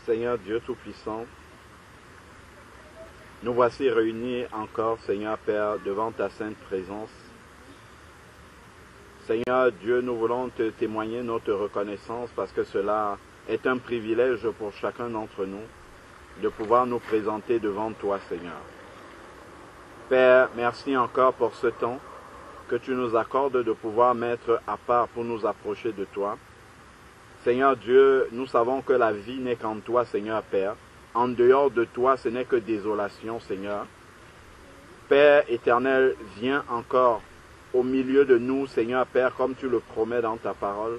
Seigneur Dieu Tout-Puissant, nous voici réunis encore, Seigneur Père, devant ta sainte présence. Seigneur Dieu, nous voulons te témoigner notre reconnaissance parce que cela est un privilège pour chacun d'entre nous de pouvoir nous présenter devant toi, Seigneur. Père, merci encore pour ce temps que tu nous accordes de pouvoir mettre à part pour nous approcher de toi. Seigneur Dieu, nous savons que la vie n'est qu'en toi, Seigneur Père. En dehors de toi, ce n'est que désolation, Seigneur. Père éternel, viens encore au milieu de nous, Seigneur Père, comme tu le promets dans ta parole,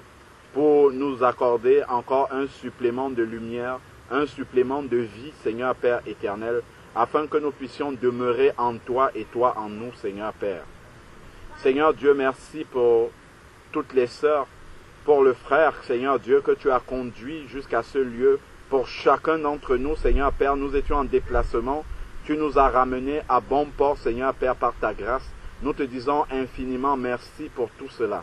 pour nous accorder encore un supplément de lumière, un supplément de vie, Seigneur Père éternel, afin que nous puissions demeurer en toi et toi en nous, Seigneur Père. Seigneur Dieu, merci pour toutes les sœurs, pour le frère, Seigneur Dieu, que tu as conduit jusqu'à ce lieu. Pour chacun d'entre nous, Seigneur Père, nous étions en déplacement. Tu nous as ramenés à bon port, Seigneur Père, par ta grâce. Nous te disons infiniment merci pour tout cela.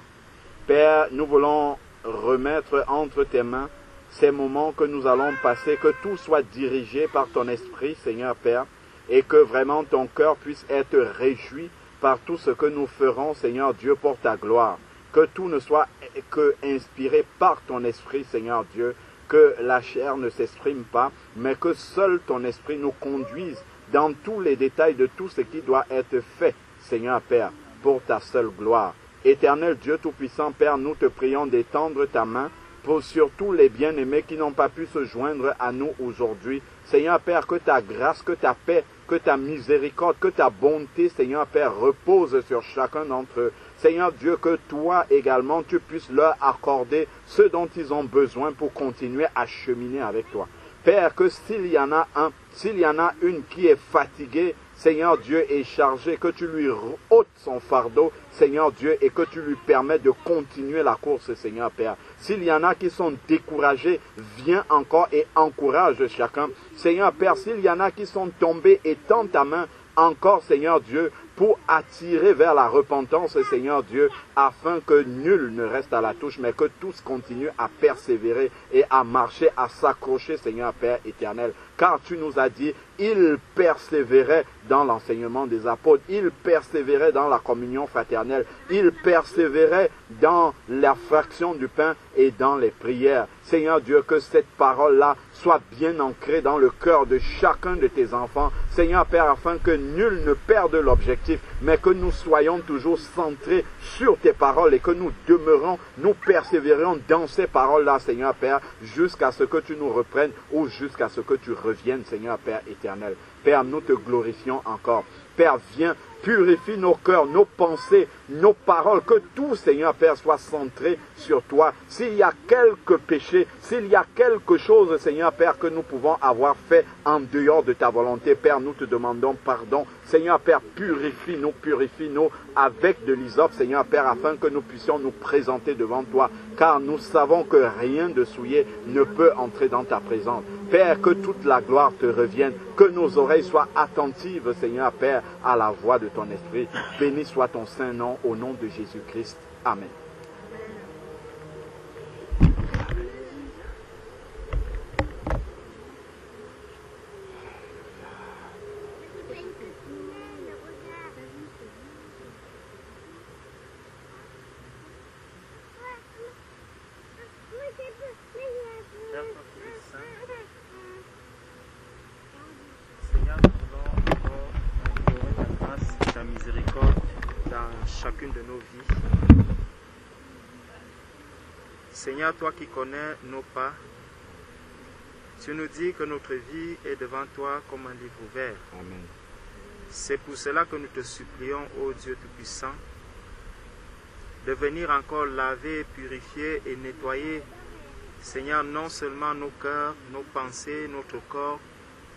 Père, nous voulons remettre entre tes mains ces moments que nous allons passer, que tout soit dirigé par ton esprit, Seigneur Père, et que vraiment ton cœur puisse être réjoui par tout ce que nous ferons, Seigneur Dieu, pour ta gloire. Que tout ne soit que inspiré par ton esprit, Seigneur Dieu, que la chair ne s'exprime pas, mais que seul ton esprit nous conduise dans tous les détails de tout ce qui doit être fait, Seigneur Père, pour ta seule gloire. Éternel Dieu Tout-Puissant, Père, nous te prions d'étendre ta main pour surtout les bien-aimés qui n'ont pas pu se joindre à nous aujourd'hui. Seigneur Père, que ta grâce, que ta paix, que ta miséricorde, que ta bonté, Seigneur Père, repose sur chacun d'entre eux. Seigneur Dieu, que toi également, tu puisses leur accorder ce dont ils ont besoin pour continuer à cheminer avec toi. Père, que s'il y en a un, s'il y en a une qui est fatiguée, Seigneur Dieu, est chargé, que tu lui ôtes son fardeau, Seigneur Dieu, et que tu lui permets de continuer la course, Seigneur Père. S'il y en a qui sont découragés, viens encore et encourage chacun. Seigneur Père, s'il y en a qui sont tombés, étends ta main encore, Seigneur Dieu, pour attirer vers la repentance, Seigneur Dieu, afin que nul ne reste à la touche, mais que tous continuent à persévérer et à marcher, à s'accrocher, Seigneur Père éternel. Car tu nous as dit, il persévérait dans l'enseignement des apôtres, il persévérait dans la communion fraternelle, il persévérait dans la fraction du pain et dans les prières. Seigneur Dieu, que cette parole-là soit bien ancrée dans le cœur de chacun de tes enfants. Seigneur Père, afin que nul ne perde l'objectif, mais que nous soyons toujours centrés sur tes paroles et que nous demeurons, nous persévérons dans ces paroles-là, Seigneur Père, jusqu'à ce que tu nous reprennes ou jusqu'à ce que tu reviennes, Seigneur Père éternel. Père, nous te glorifions encore. Père, viens, purifie nos cœurs, nos pensées, nos paroles, que tout, Seigneur Père, soit centré sur toi. S'il y a quelques péchés, s'il y a quelque chose, Seigneur Père, que nous pouvons avoir fait en dehors de ta volonté, Père, nous te demandons pardon. Seigneur Père, purifie-nous avec de l'hysope, Seigneur Père, afin que nous puissions nous présenter devant toi, car nous savons que rien de souillé ne peut entrer dans ta présence. Père, que toute la gloire te revienne, que nos oreilles soient attentives, Seigneur Père, à la voix de ton esprit. Béni soit ton saint nom, au nom de Jésus-Christ. Amen. Chacune de nos vies. Seigneur, toi qui connais nos pas, tu nous dis que notre vie est devant toi comme un livre ouvert. Amen. C'est pour cela que nous te supplions, ô Dieu Tout-Puissant, de venir encore laver, purifier et nettoyer, Seigneur, non seulement nos cœurs, nos pensées, notre corps,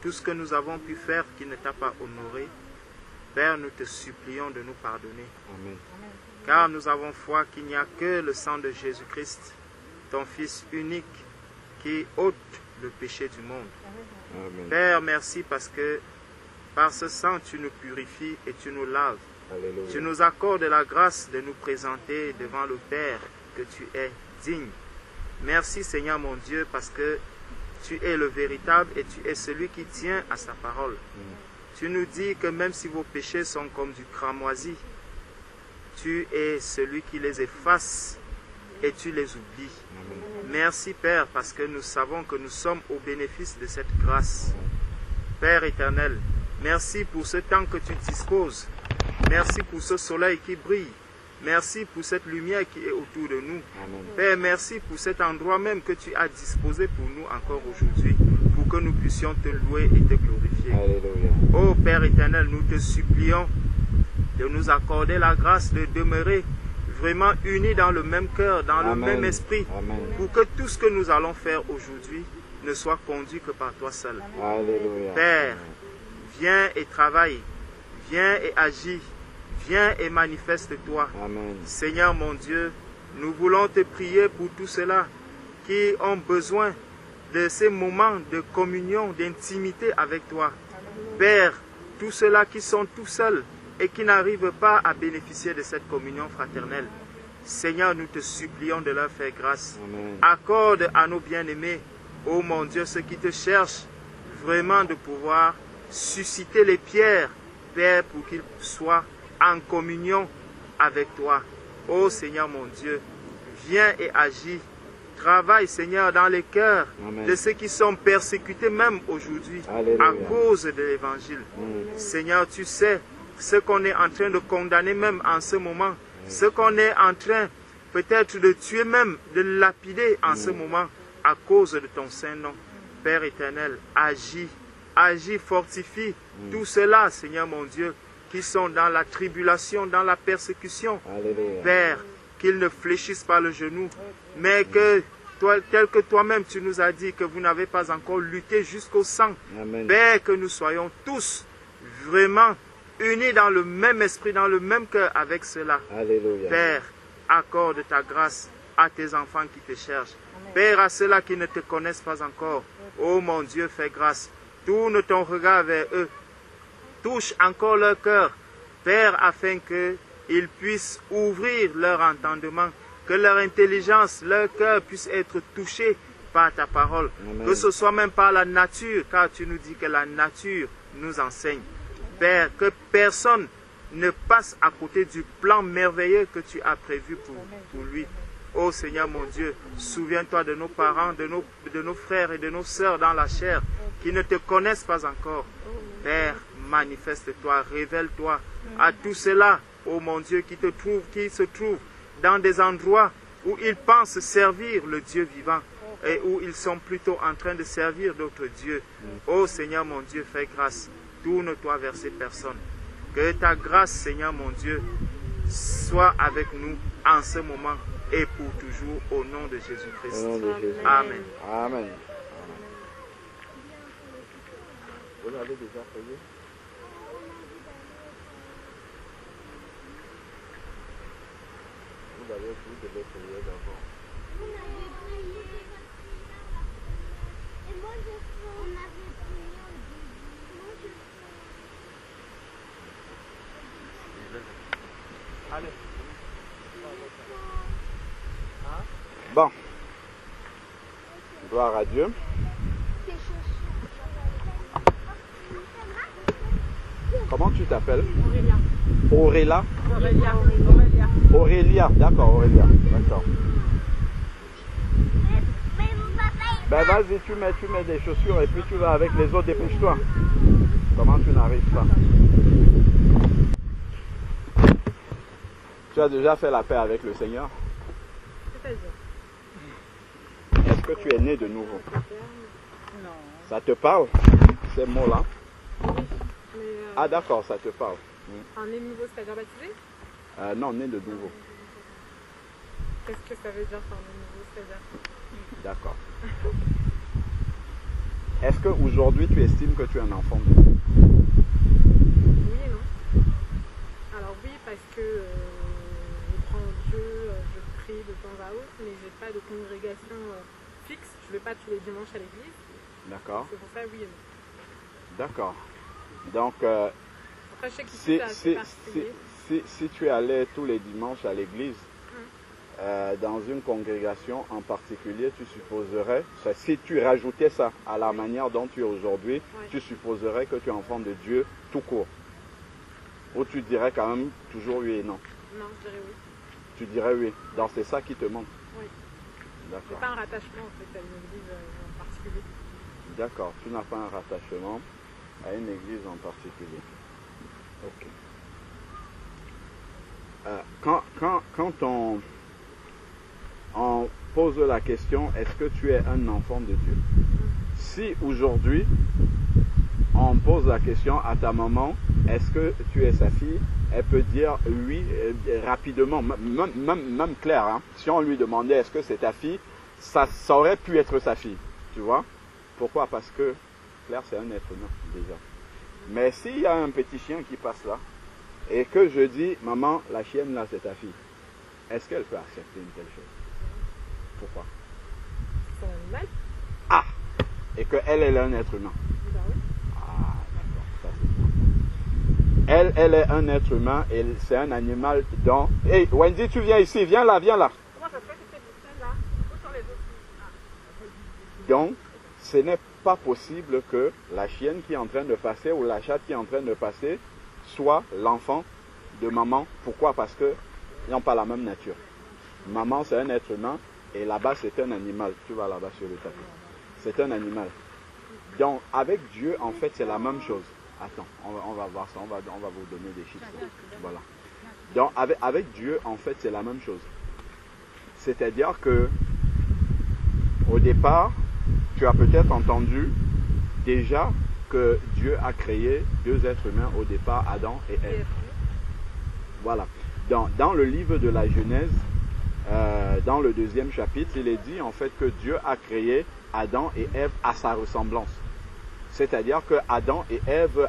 tout ce que nous avons pu faire qui ne t'a pas honoré. Père, nous te supplions de nous pardonner. Amen. Car nous avons foi qu'il n'y a que le sang de Jésus-Christ, ton Fils unique, qui ôte le péché du monde. Amen. Père, merci parce que par ce sang, tu nous purifies et tu nous laves. Alléluia. Tu nous accordes la grâce de nous présenter devant le Père que tu es digne. Merci Seigneur mon Dieu parce que tu es le véritable et tu es celui qui tient à sa parole. Tu nous dis que même si vos péchés sont comme du cramoisi, tu es celui qui les efface et tu les oublies. Merci Père, parce que nous savons que nous sommes au bénéfice de cette grâce. Père éternel, merci pour ce temps que tu disposes. Merci pour ce soleil qui brille. Merci pour cette lumière qui est autour de nous. Père, merci pour cet endroit même que tu as disposé pour nous encore aujourd'hui, pour que nous puissions te louer et te glorifier. Alléluia. Ô Père éternel, nous te supplions de nous accorder la grâce de demeurer vraiment unis dans le même cœur, dans le même esprit, pour que tout ce que nous allons faire aujourd'hui ne soit conduit que par toi seul. Alléluia. Père, viens et travaille, viens et agis, viens et manifeste-toi. Amen. Seigneur mon Dieu, nous voulons te prier pour tous ceux-là qui ont besoin de ces moments de communion, d'intimité avec toi. Père, tous ceux-là qui sont tout seuls et qui n'arrivent pas à bénéficier de cette communion fraternelle, Seigneur, nous te supplions de leur faire grâce. Amen. Accorde à nos bien-aimés, ô mon Dieu, ceux qui te cherchent, vraiment de pouvoir susciter les pierres, Père, pour qu'ils soient en communion avec toi. Ô Seigneur mon Dieu, viens et agis. Travaille, Seigneur, dans les cœurs de ceux qui sont persécutés même aujourd'hui à cause de l'Évangile. Seigneur, tu sais ce qu'on est en train de condamner même en ce moment, ce qu'on est en train peut-être de tuer même, de lapider en ce moment à cause de ton Saint-Nom. Père éternel, agis, agis, fortifie tout cela, Seigneur mon Dieu, qui sont dans la tribulation, dans la persécution. Alléluia. Père, qu'ils ne fléchissent pas le genou, mais que toi, tel que toi-même tu nous as dit que vous n'avez pas encore lutté jusqu'au sang. Amen. Père, que nous soyons tous vraiment unis dans le même esprit, dans le même cœur avec cela. Alléluia. Père, accorde ta grâce à tes enfants qui te cherchent. Père, à ceux-là qui ne te connaissent pas encore, oh mon Dieu, fais grâce. Tourne ton regard vers eux. Touche encore leur cœur, Père, afin qu'ils puissent ouvrir leur entendement, que leur intelligence, leur cœur puisse être touché par ta parole. Amen. Que ce soit même par la nature, car tu nous dis que la nature nous enseigne. Père, que personne ne passe à côté du plan merveilleux que tu as prévu pour lui. Ô Seigneur mon Dieu, souviens-toi de nos parents, de nos frères et de nos sœurs dans la chair qui ne te connaissent pas encore. Père, manifeste-toi, révèle-toi à tous ceux-là, ô mon Dieu, qui se trouvent dans des endroits où ils pensent servir le Dieu vivant et où ils sont plutôt en train de servir d'autres dieux. Ô Seigneur mon Dieu, fais grâce, tourne-toi vers ces personnes. Que ta grâce, Seigneur mon Dieu, soit avec nous en ce moment et pour toujours, au nom de Jésus-Christ. Au nom de Jésus. Amen. Amen. Vous l'avez déjà prié? Vous devez prier d'abord. On avait prié. Et moi je fais. On avait prié au début. Moi je fais. Allez. Bon. Gloire à Dieu. Tes chaussures. Comment tu t'appelles? Aurélia. Aurélia. Aurélia. Aurélia, d'accord, Aurélia. D'accord. Mais mon papa il Ben vas-y, tu mets des chaussures et puis tu vas avec les autres, dépêche-toi. Comment tu n'arrives pas? Tu as déjà fait la paix avec le Seigneur? C'est-à-dire? Est-ce que tu es né de nouveau? Non. Ça te parle, ces mots-là? Mais Ah d'accord, ça te parle. en né de nouveau, c'est-à-dire baptisé? Non, né de nouveau. Qu'est-ce que ça veut dire par né de nouveau, c'est-à-dire? D'accord. Est-ce qu'aujourd'hui tu estimes que tu es un enfant de Dieu? Oui et non. Alors oui, parce que je prends Dieu, je prie de temps à autre, mais je n'ai pas de congrégation fixe. Je ne vais pas tous les dimanches à l'église. D'accord. C'est pour ça, oui et non. D'accord. Donc, Après, je sais qu'ici, c'est assez particulier. si tu allais tous les dimanches à l'église, dans une congrégation en particulier, tu supposerais, si tu rajoutais ça à la manière dont tu es aujourd'hui, tu supposerais que tu es enfant de Dieu tout court. Ou tu dirais quand même toujours oui et non? Non, je dirais oui. Tu dirais oui. Donc c'est ça qui te manque? Oui. D'accord. Je n'ai pas un rattachement en fait à une église en particulier. D'accord, tu n'as pas un rattachement à une église en particulier. Ok. Quand on pose la question, est-ce que tu es un enfant de Dieu? Si aujourd'hui, on pose la question à ta maman, est-ce que tu es sa fille? Elle peut dire oui rapidement, même clair. Hein? Si on lui demandait est-ce que c'est ta fille, ça aurait pu être sa fille. Tu vois? Pourquoi? Parce que Claire, c'est un être humain déjà. Mais s'il y a un petit chien qui passe là, et que je dis, maman, la chienne là, c'est ta fille, est-ce qu'elle peut accepter une telle chose? Pourquoi? C'est un animal? Ah! Et qu'elle est un être humain. Ben oui. Ah, d'accord, ça c'est bien. Elle est un être humain et c'est un animal dont... Hey, Wendy, tu viens ici, viens là, viens là. Comment ça se fait que c'est du là? Où sont les autres? Donc, ce n'est pas possible que la chienne qui est en train de passer ou la chatte qui est en train de passer soit l'enfant de maman. Pourquoi? Parce qu'ils n'ont pas la même nature. Maman, c'est un être humain et là-bas, c'est un animal. Tu vas là-bas sur le tapis. C'est un animal. Donc, avec Dieu, en fait, c'est la même chose. Attends, on va voir ça, on va vous donner des chiffres. Voilà. Donc, avec Dieu, en fait, c'est la même chose. C'est-à-dire que, au départ, tu as peut-être entendu déjà que Dieu a créé deux êtres humains au départ, Adam et Ève. Voilà. Dans le livre de la Genèse, dans le 2e chapitre, il est dit en fait que Dieu a créé Adam et Ève à sa ressemblance. C'est-à-dire que Adam et Ève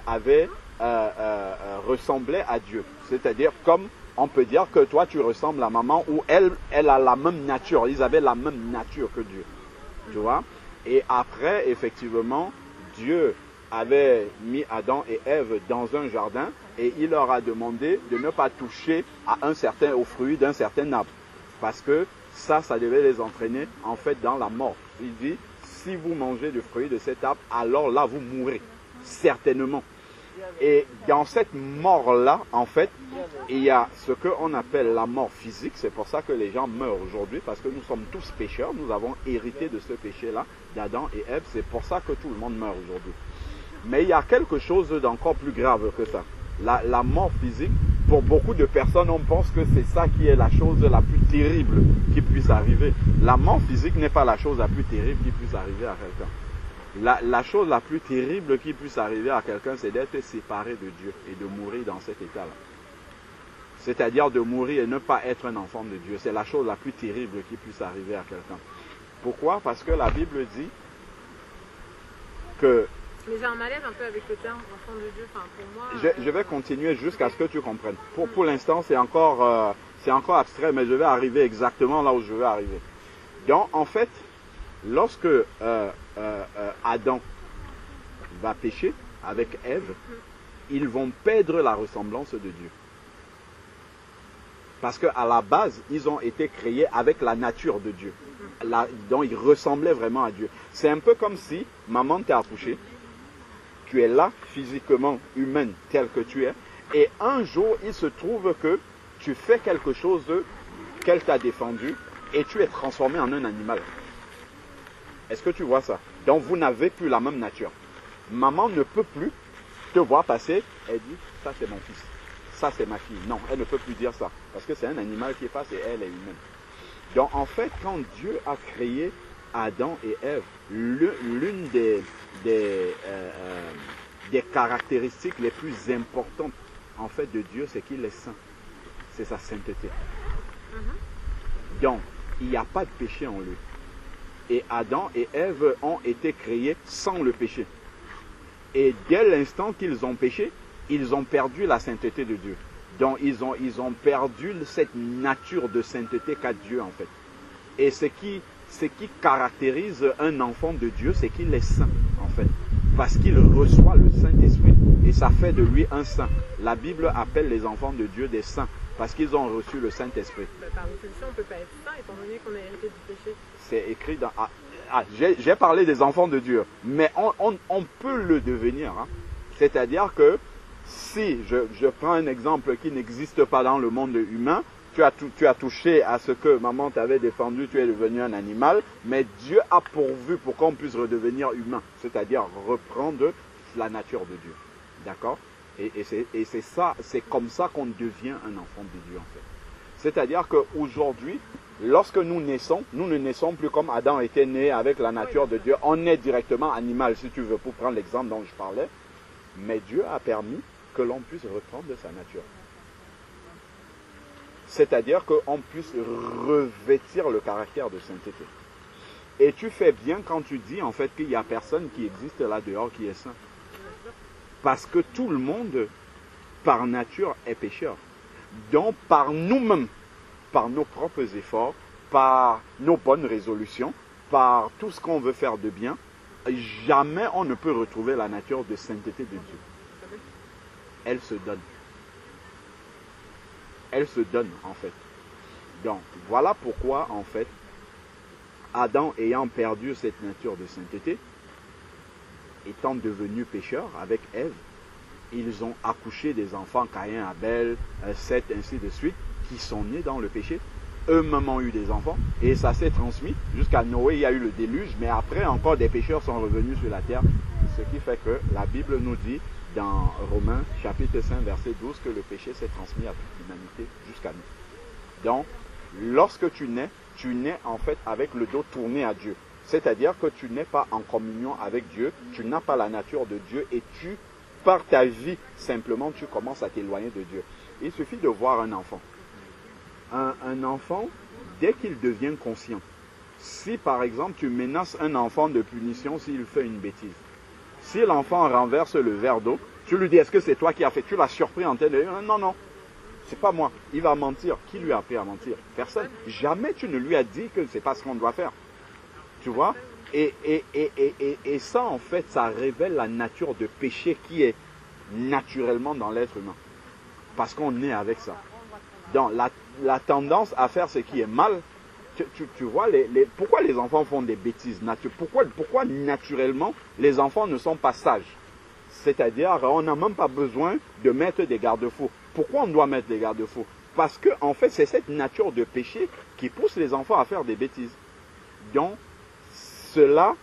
ressemblaient à Dieu. C'est-à-dire comme on peut dire que toi tu ressembles à maman ou elle a la même nature. Ils avaient la même nature que Dieu. Tu vois? Et après, effectivement, Dieu avait mis Adam et Ève dans un jardin et il leur a demandé de ne pas toucher aux fruits d'un certain arbre. Parce que ça devait les entraîner en fait dans la mort. Il dit, si vous mangez du fruit de cet arbre, alors là vous mourrez, certainement. Et dans cette mort-là, en fait, il y a ce qu'on appelle la mort physique. C'est pour ça que les gens meurent aujourd'hui, parce que nous sommes tous pécheurs. Nous avons hérité de ce péché-là, d'Adam et Ève. C'est pour ça que tout le monde meurt aujourd'hui. Mais il y a quelque chose d'encore plus grave que ça. La mort physique, pour beaucoup de personnes, on pense que c'est ça qui est la chose la plus terrible qui puisse arriver. La mort physique n'est pas la chose la plus terrible qui puisse arriver à quelqu'un. La chose la plus terrible qui puisse arriver à quelqu'un, c'est d'être séparé de Dieu et de mourir dans cet état-là. C'est-à-dire de mourir et ne pas être un enfant de Dieu. C'est la chose la plus terrible qui puisse arriver à quelqu'un. Pourquoi? Parce que la Bible dit que... Mais j'ai un malaise un peu avec le terme enfant de Dieu. Enfin, pour moi, je vais continuer jusqu'à ce que tu comprennes. Pour l'instant, c'est encore abstrait, mais je vais arriver exactement là où je veux arriver. Donc, en fait, lorsque Adam va pécher avec Ève, ils vont perdre la ressemblance de Dieu. Parce qu'à la base, ils ont été créés avec la nature de Dieu. Donc, ils ressemblaient vraiment à Dieu. C'est un peu comme si maman t'a accouché. Tu es là, physiquement, humaine, telle que tu es. Et un jour, il se trouve que tu fais quelque chose qu'elle t'a défendu et tu es transformé en un animal. Est-ce que tu vois ça? Donc, vous n'avez plus la même nature. Maman ne peut plus te voir passer. Elle dit, ça c'est mon fils. Ça c'est ma fille. Non, elle ne peut plus dire ça. Parce que c'est un animal qui passe et elle est humaine. Donc, en fait, quand Dieu a créé Adam et Ève, l'une des caractéristiques les plus importantes en fait de Dieu, c'est qu'il est saint. C'est sa sainteté. Donc, il n'y a pas de péché en lui. Et Adam et Ève ont été créés sans le péché. Et dès l'instant qu'ils ont péché, ils ont perdu la sainteté de Dieu. Donc, ils ont perdu cette nature de sainteté qu'a Dieu en fait. Et ce qui caractérise un enfant de Dieu, c'est qu'il est saint, en fait. Parce qu'il reçoit le Saint-Esprit. Et ça fait de lui un saint. La Bible appelle les enfants de Dieu des saints. Parce qu'ils ont reçu le Saint-Esprit. Par définition, on ne peut pas être saint étant donné qu'on a hérité du péché. C'est écrit dans... j'ai parlé des enfants de Dieu, mais on peut le devenir. Hein. C'est-à-dire que si, je prends un exemple qui n'existe pas dans le monde humain, tu as touché à ce que maman t'avait défendu, tu es devenu un animal, mais Dieu a pourvu pour qu'on puisse redevenir humain, c'est-à-dire reprendre la nature de Dieu. D'accord ? Et c'est ça, c'est comme ça qu'on devient un enfant de Dieu en fait. C'est-à-dire qu'aujourd'hui, lorsque nous naissons, nous ne naissons plus comme Adam était né avec la nature de Dieu. On est directement animal, si tu veux, pour prendre l'exemple dont je parlais. Mais Dieu a permis que l'on puisse reprendre sa nature. C'est-à-dire qu'on puisse revêtir le caractère de sainteté. Et tu fais bien quand tu dis en fait qu'il n'y a personne qui existe là dehors qui est saint. Parce que tout le monde, par nature, est pécheur. Donc, par nous-mêmes, par nos propres efforts, par nos bonnes résolutions, par tout ce qu'on veut faire de bien, jamais on ne peut retrouver la nature de sainteté de Dieu. Elle se donne. Elle se donne, en fait. Donc, voilà pourquoi, en fait, Adam ayant perdu cette nature de sainteté, étant devenu pécheur avec Ève, ils ont accouché des enfants, Caïn, Abel, Seth, ainsi de suite, qui sont nés dans le péché. Eux-mêmes ont eu des enfants, et ça s'est transmis. Jusqu'à Noé, il y a eu le déluge, mais après, encore des pécheurs sont revenus sur la terre. Ce qui fait que la Bible nous dit, dans Romains, chapitre 5, verset 12, que le péché s'est transmis à toute l'humanité jusqu'à nous. Donc, lorsque tu nais en fait avec le dos tourné à Dieu. C'est-à-dire que tu n'es pas en communion avec Dieu, tu n'as pas la nature de Dieu et par ta vie, simplement, tu commences à t'éloigner de Dieu. Il suffit de voir un enfant. Un enfant, dès qu'il devient conscient, si par exemple tu menaces un enfant de punition s'il fait une bêtise, si l'enfant renverse le verre d'eau, tu lui dis, est-ce que c'est toi qui as fait? Tu l'as surpris en tête de dire, non, c'est pas moi. Il va mentir. Qui lui a appris à mentir? Personne. Jamais tu ne lui as dit que c'est pas ce qu'on doit faire. Tu vois? Et ça, en fait, ça révèle la nature de péché qui est naturellement dans l'être humain. Parce qu'on est avec ça. Donc, la tendance à faire ce qui est mal, tu vois, pourquoi les enfants font des bêtises? Pourquoi naturellement les enfants ne sont pas sages? C'est-à-dire, on n'a même pas besoin de mettre des garde-fous. Pourquoi on doit mettre des garde-fous? Parce que, en fait, c'est cette nature de péché qui pousse les enfants à faire des bêtises. Donc, cela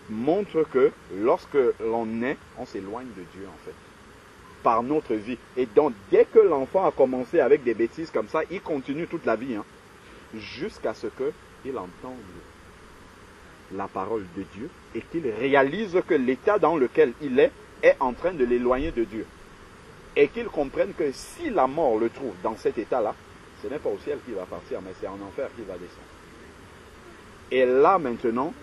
montre que lorsque l'on naît, on s'éloigne de Dieu en fait, par notre vie. Et donc, dès que l'enfant a commencé avec des bêtises comme ça, il continue toute la vie, jusqu'à ce qu'il entende la parole de Dieu et qu'il réalise que l'état dans lequel il est en train de l'éloigner de Dieu. Et qu'il comprenne que si la mort le trouve dans cet état-là, ce n'est pas au ciel qu'il va partir, mais c'est en enfer qu'il va descendre. Et là, maintenant,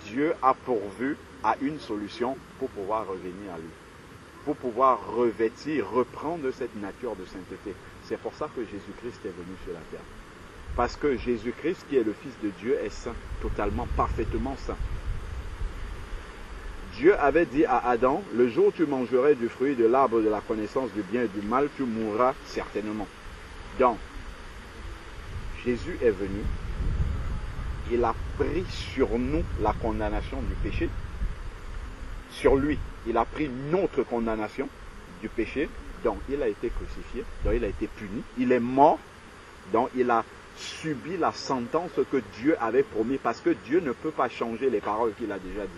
Dieu a pourvu à une solution pour pouvoir revenir à lui. Pour pouvoir revêtir, reprendre cette nature de sainteté. C'est pour ça que Jésus-Christ est venu sur la terre. Parce que Jésus-Christ, qui est le Fils de Dieu, est saint, totalement, parfaitement saint. Dieu avait dit à Adam, le jour où tu mangerais du fruit de l'arbre de la connaissance du bien et du mal, tu mourras certainement. Donc, Jésus est venu. Il a pris sur nous la condamnation du péché. Sur lui, il a pris notre condamnation du péché. Donc, il a été crucifié. Donc, il a été puni. Il est mort. Donc, il a subi la sentence que Dieu avait promis. Parce que Dieu ne peut pas changer les paroles qu'il a déjà dites.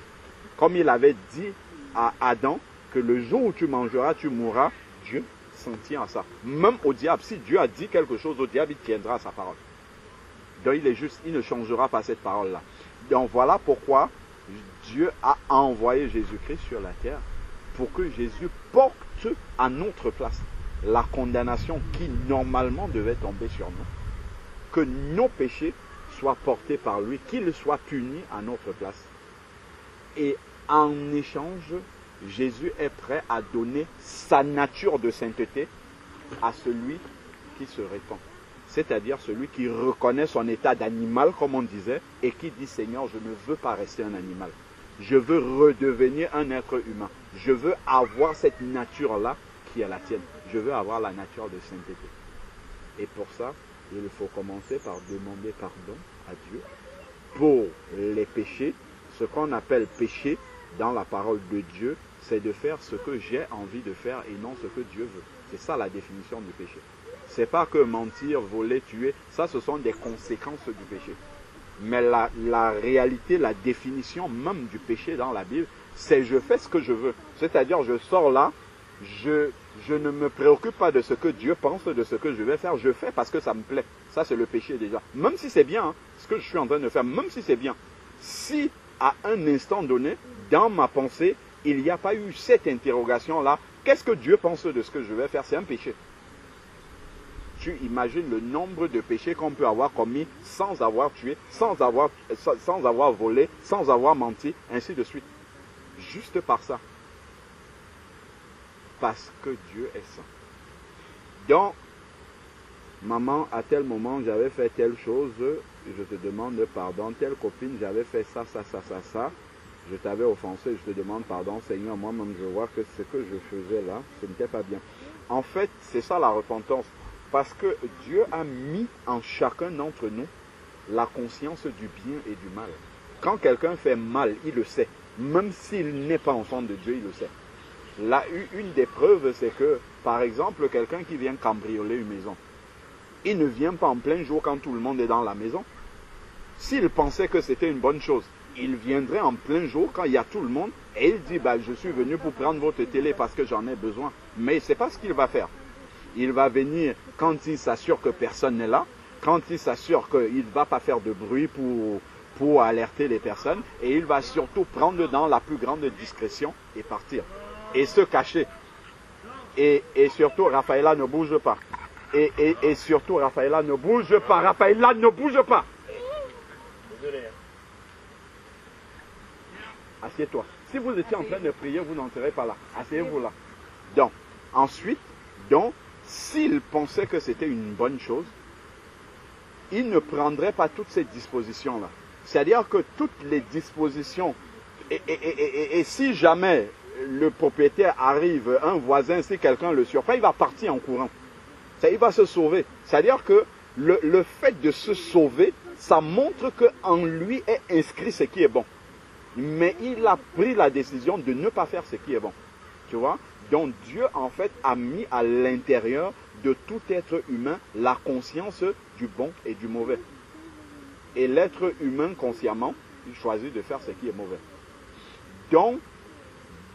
Comme il avait dit à Adam que le jour où tu mangeras, tu mourras, Dieu s'en tient à ça. Même au diable, si Dieu a dit quelque chose au diable, il tiendra à sa parole. Donc il est juste, il ne changera pas cette parole-là. Donc voilà pourquoi Dieu a envoyé Jésus-Christ sur la terre pour que Jésus porte à notre place la condamnation qui normalement devait tomber sur nous. Que nos péchés soient portés par lui, qu'il soit puni à notre place. Et en échange, Jésus est prêt à donner sa nature de sainteté à celui qui se répand. C'est-à-dire celui qui reconnaît son état d'animal, comme on disait, et qui dit, Seigneur, je ne veux pas rester un animal. Je veux redevenir un être humain. Je veux avoir cette nature-là qui est la tienne. Je veux avoir la nature de sainteté. Et pour ça, il faut commencer par demander pardon à Dieu pour les péchés. Ce qu'on appelle péché dans la parole de Dieu, c'est de faire ce que j'ai envie de faire et non ce que Dieu veut. C'est ça la définition du péché. C'est pas que mentir, voler, tuer, ça ce sont des conséquences du péché. Mais la réalité, la définition même du péché dans la Bible, c'est je fais ce que je veux. C'est-à-dire je sors là, je ne me préoccupe pas de ce que Dieu pense, de ce que je vais faire, je fais parce que ça me plaît. Ça c'est le péché déjà. Même si c'est bien, hein, ce que je suis en train de faire, même si c'est bien. Si à un instant donné, dans ma pensée, il n'y a pas eu cette interrogation-là, qu'est-ce que Dieu pense de ce que je vais faire? C'est un péché. Tu imagines le nombre de péchés qu'on peut avoir commis sans avoir tué, sans avoir volé, sans avoir menti, ainsi de suite. Juste par ça. Parce que Dieu est saint. Donc, maman, à tel moment, j'avais fait telle chose, je te demande pardon. Telle copine, j'avais fait ça. Je t'avais offensé, je te demande pardon. Seigneur, moi-même, je vois que ce que je faisais là, ce n'était pas bien. En fait, c'est ça la repentance. Parce que Dieu a mis en chacun d'entre nous la conscience du bien et du mal. Quand quelqu'un fait mal, il le sait. Même s'il n'est pas enfant de Dieu, il le sait. Là, une des preuves, c'est que, par exemple, quelqu'un qui vient cambrioler une maison, il ne vient pas en plein jour quand tout le monde est dans la maison. S'il pensait que c'était une bonne chose, il viendrait en plein jour quand il y a tout le monde et il dit, je suis venu pour prendre votre télé parce que j'en ai besoin. Mais ce n'est pas ce qu'il va faire. Il va venir quand il s'assure que personne n'est là, quand il s'assure qu'il ne va pas faire de bruit pour alerter les personnes, et il va surtout prendre dans la plus grande discrétion et partir. Et se cacher. Et surtout, Raphaëlla ne bouge pas. Et surtout, Raphaëlla ne bouge pas. Raphaëlla ne bouge pas. Désolé. Assieds-toi. Si vous étiez en train de prier, vous n'entrerez pas là. Asseyez-vous là. Donc, ensuite, s'il pensait que c'était une bonne chose, il ne prendrait pas toutes ces dispositions-là. C'est-à-dire que toutes les dispositions, et si jamais le propriétaire arrive, un voisin, si quelqu'un le surprend, il va partir en courant. Il va se sauver. C'est-à-dire que le fait de se sauver, ça montre qu'en lui est inscrit ce qui est bon. Mais il a pris la décision de ne pas faire ce qui est bon. Tu vois? Donc Dieu, en fait, a mis à l'intérieur de tout être humain la conscience du bon et du mauvais. Et l'être humain, consciemment, il choisit de faire ce qui est mauvais. Donc,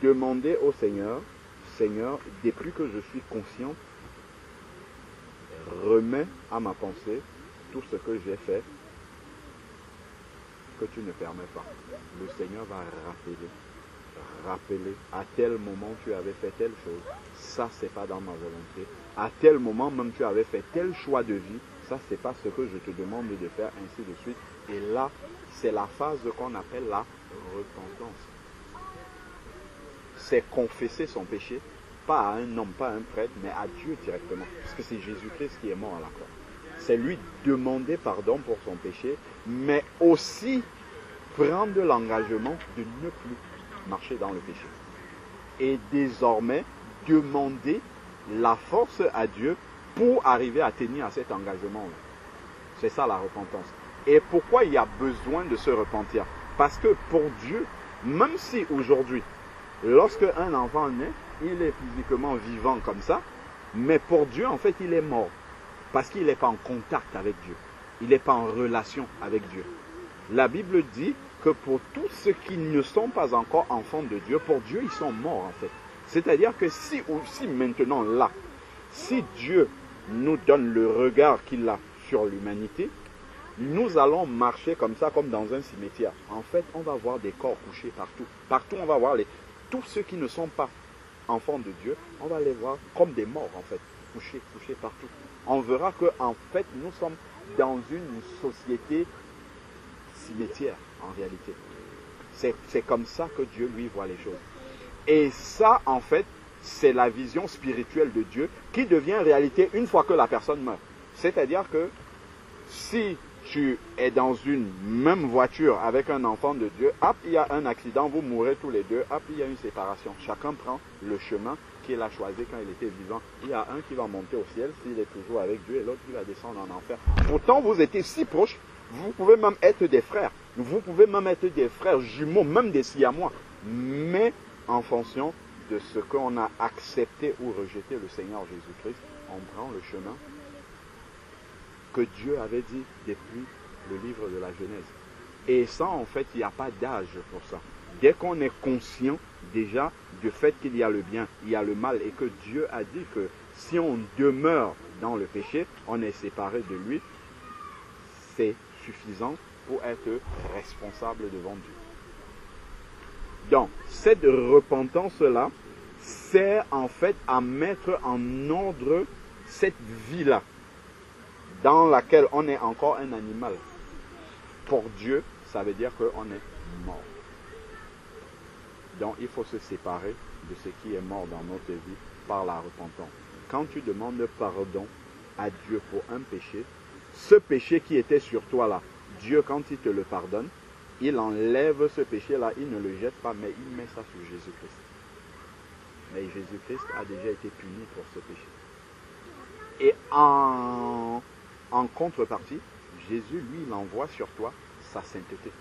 demandez au Seigneur, Seigneur, depuis que je suis conscient, remets à ma pensée tout ce que j'ai fait que tu ne permets pas. Le Seigneur va rappeler, à tel moment tu avais fait telle chose, ça c'est pas dans ma volonté. À tel moment même tu avais fait tel choix de vie, ça c'est pas ce que je te demande de faire, ainsi de suite. Et là, c'est la phase qu'on appelle la repentance. C'est confesser son péché, pas à un homme, pas à un prêtre, mais à Dieu directement. Parce que c'est Jésus-Christ qui est mort à la croix. C'est lui demander pardon pour son péché, mais aussi prendre l'engagement de ne plus marcher dans le péché. Et désormais, demander la force à Dieu pour arriver à tenir à cet engagement-là. C'est ça la repentance. Et pourquoi il y a besoin de se repentir? Parce que pour Dieu, même si aujourd'hui, lorsque un enfant naît, il est physiquement vivant comme ça, mais pour Dieu, en fait, il est mort. Parce qu'il n'est pas en contact avec Dieu. Il n'est pas en relation avec Dieu. La Bible dit que pour tous ceux qui ne sont pas encore enfants de Dieu, pour Dieu, ils sont morts en fait. C'est-à-dire que si maintenant là, si Dieu nous donne le regard qu'il a sur l'humanité, nous allons marcher comme ça, comme dans un cimetière. En fait, on va voir des corps couchés partout. Partout, on va voir tous ceux qui ne sont pas enfants de Dieu, on va les voir comme des morts en fait, couchés partout. On verra que en fait, nous sommes dans une société cimetière en réalité. C'est comme ça que Dieu lui voit les choses. Et ça, en fait, c'est la vision spirituelle de Dieu qui devient réalité une fois que la personne meurt. C'est-à-dire que si tu es dans une même voiture avec un enfant de Dieu, hop, il y a un accident, vous mourrez tous les deux, hop, il y a une séparation. Chacun prend le chemin qu'il a choisis quand il était vivant. Il y a un qui va monter au ciel s'il est toujours avec Dieu et l'autre qui va descendre en enfer. Pourtant, vous étiez si proches, vous pouvez même être des frères. Vous pouvez même être des frères jumeaux, même des siamois. Mais en fonction de ce qu'on a accepté ou rejeté le Seigneur Jésus-Christ, on prend le chemin que Dieu avait dit depuis le livre de la Genèse. Et ça, en fait, il n'y a pas d'âge pour ça. Dès qu'on est conscient déjà du fait qu'il y a le bien, il y a le mal, et que Dieu a dit que si on demeure dans le péché, on est séparé de lui, c'est suffisant pour être responsable devant Dieu. Donc, cette repentance-là sert en fait à mettre en ordre cette vie-là, dans laquelle on est encore un animal. Pour Dieu, ça veut dire qu'on est mort. Donc, il faut se séparer de ce qui est mort dans notre vie par la repentance. Quand tu demandes pardon à Dieu pour un péché, ce péché qui était sur toi là, Dieu, quand il te le pardonne, il enlève ce péché-là, il ne le jette pas, mais il met ça sur Jésus-Christ. Mais Jésus-Christ a déjà été puni pour ce péché. Et en contrepartie, Jésus, lui, il envoie sur toi sa sainteté.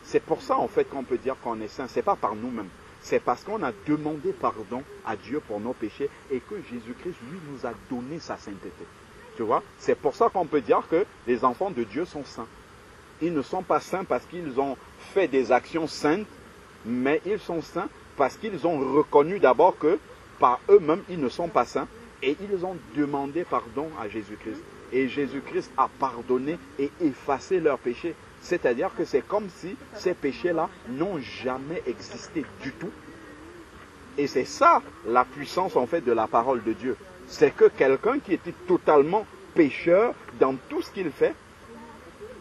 C'est pour ça, en fait, qu'on peut dire qu'on est saint. Ce n'est pas par nous-mêmes. C'est parce qu'on a demandé pardon à Dieu pour nos péchés et que Jésus-Christ, lui, nous a donné sa sainteté. Tu vois? C'est pour ça qu'on peut dire que les enfants de Dieu sont saints. Ils ne sont pas saints parce qu'ils ont fait des actions saintes, mais ils sont saints parce qu'ils ont reconnu d'abord que par eux-mêmes, ils ne sont pas saints et ils ont demandé pardon à Jésus-Christ. Et Jésus-Christ a pardonné et effacé leurs péchés. C'est-à-dire que c'est comme si ces péchés-là n'ont jamais existé du tout. Et c'est ça la puissance en fait de la parole de Dieu. C'est que quelqu'un qui était totalement pécheur dans tout ce qu'il fait,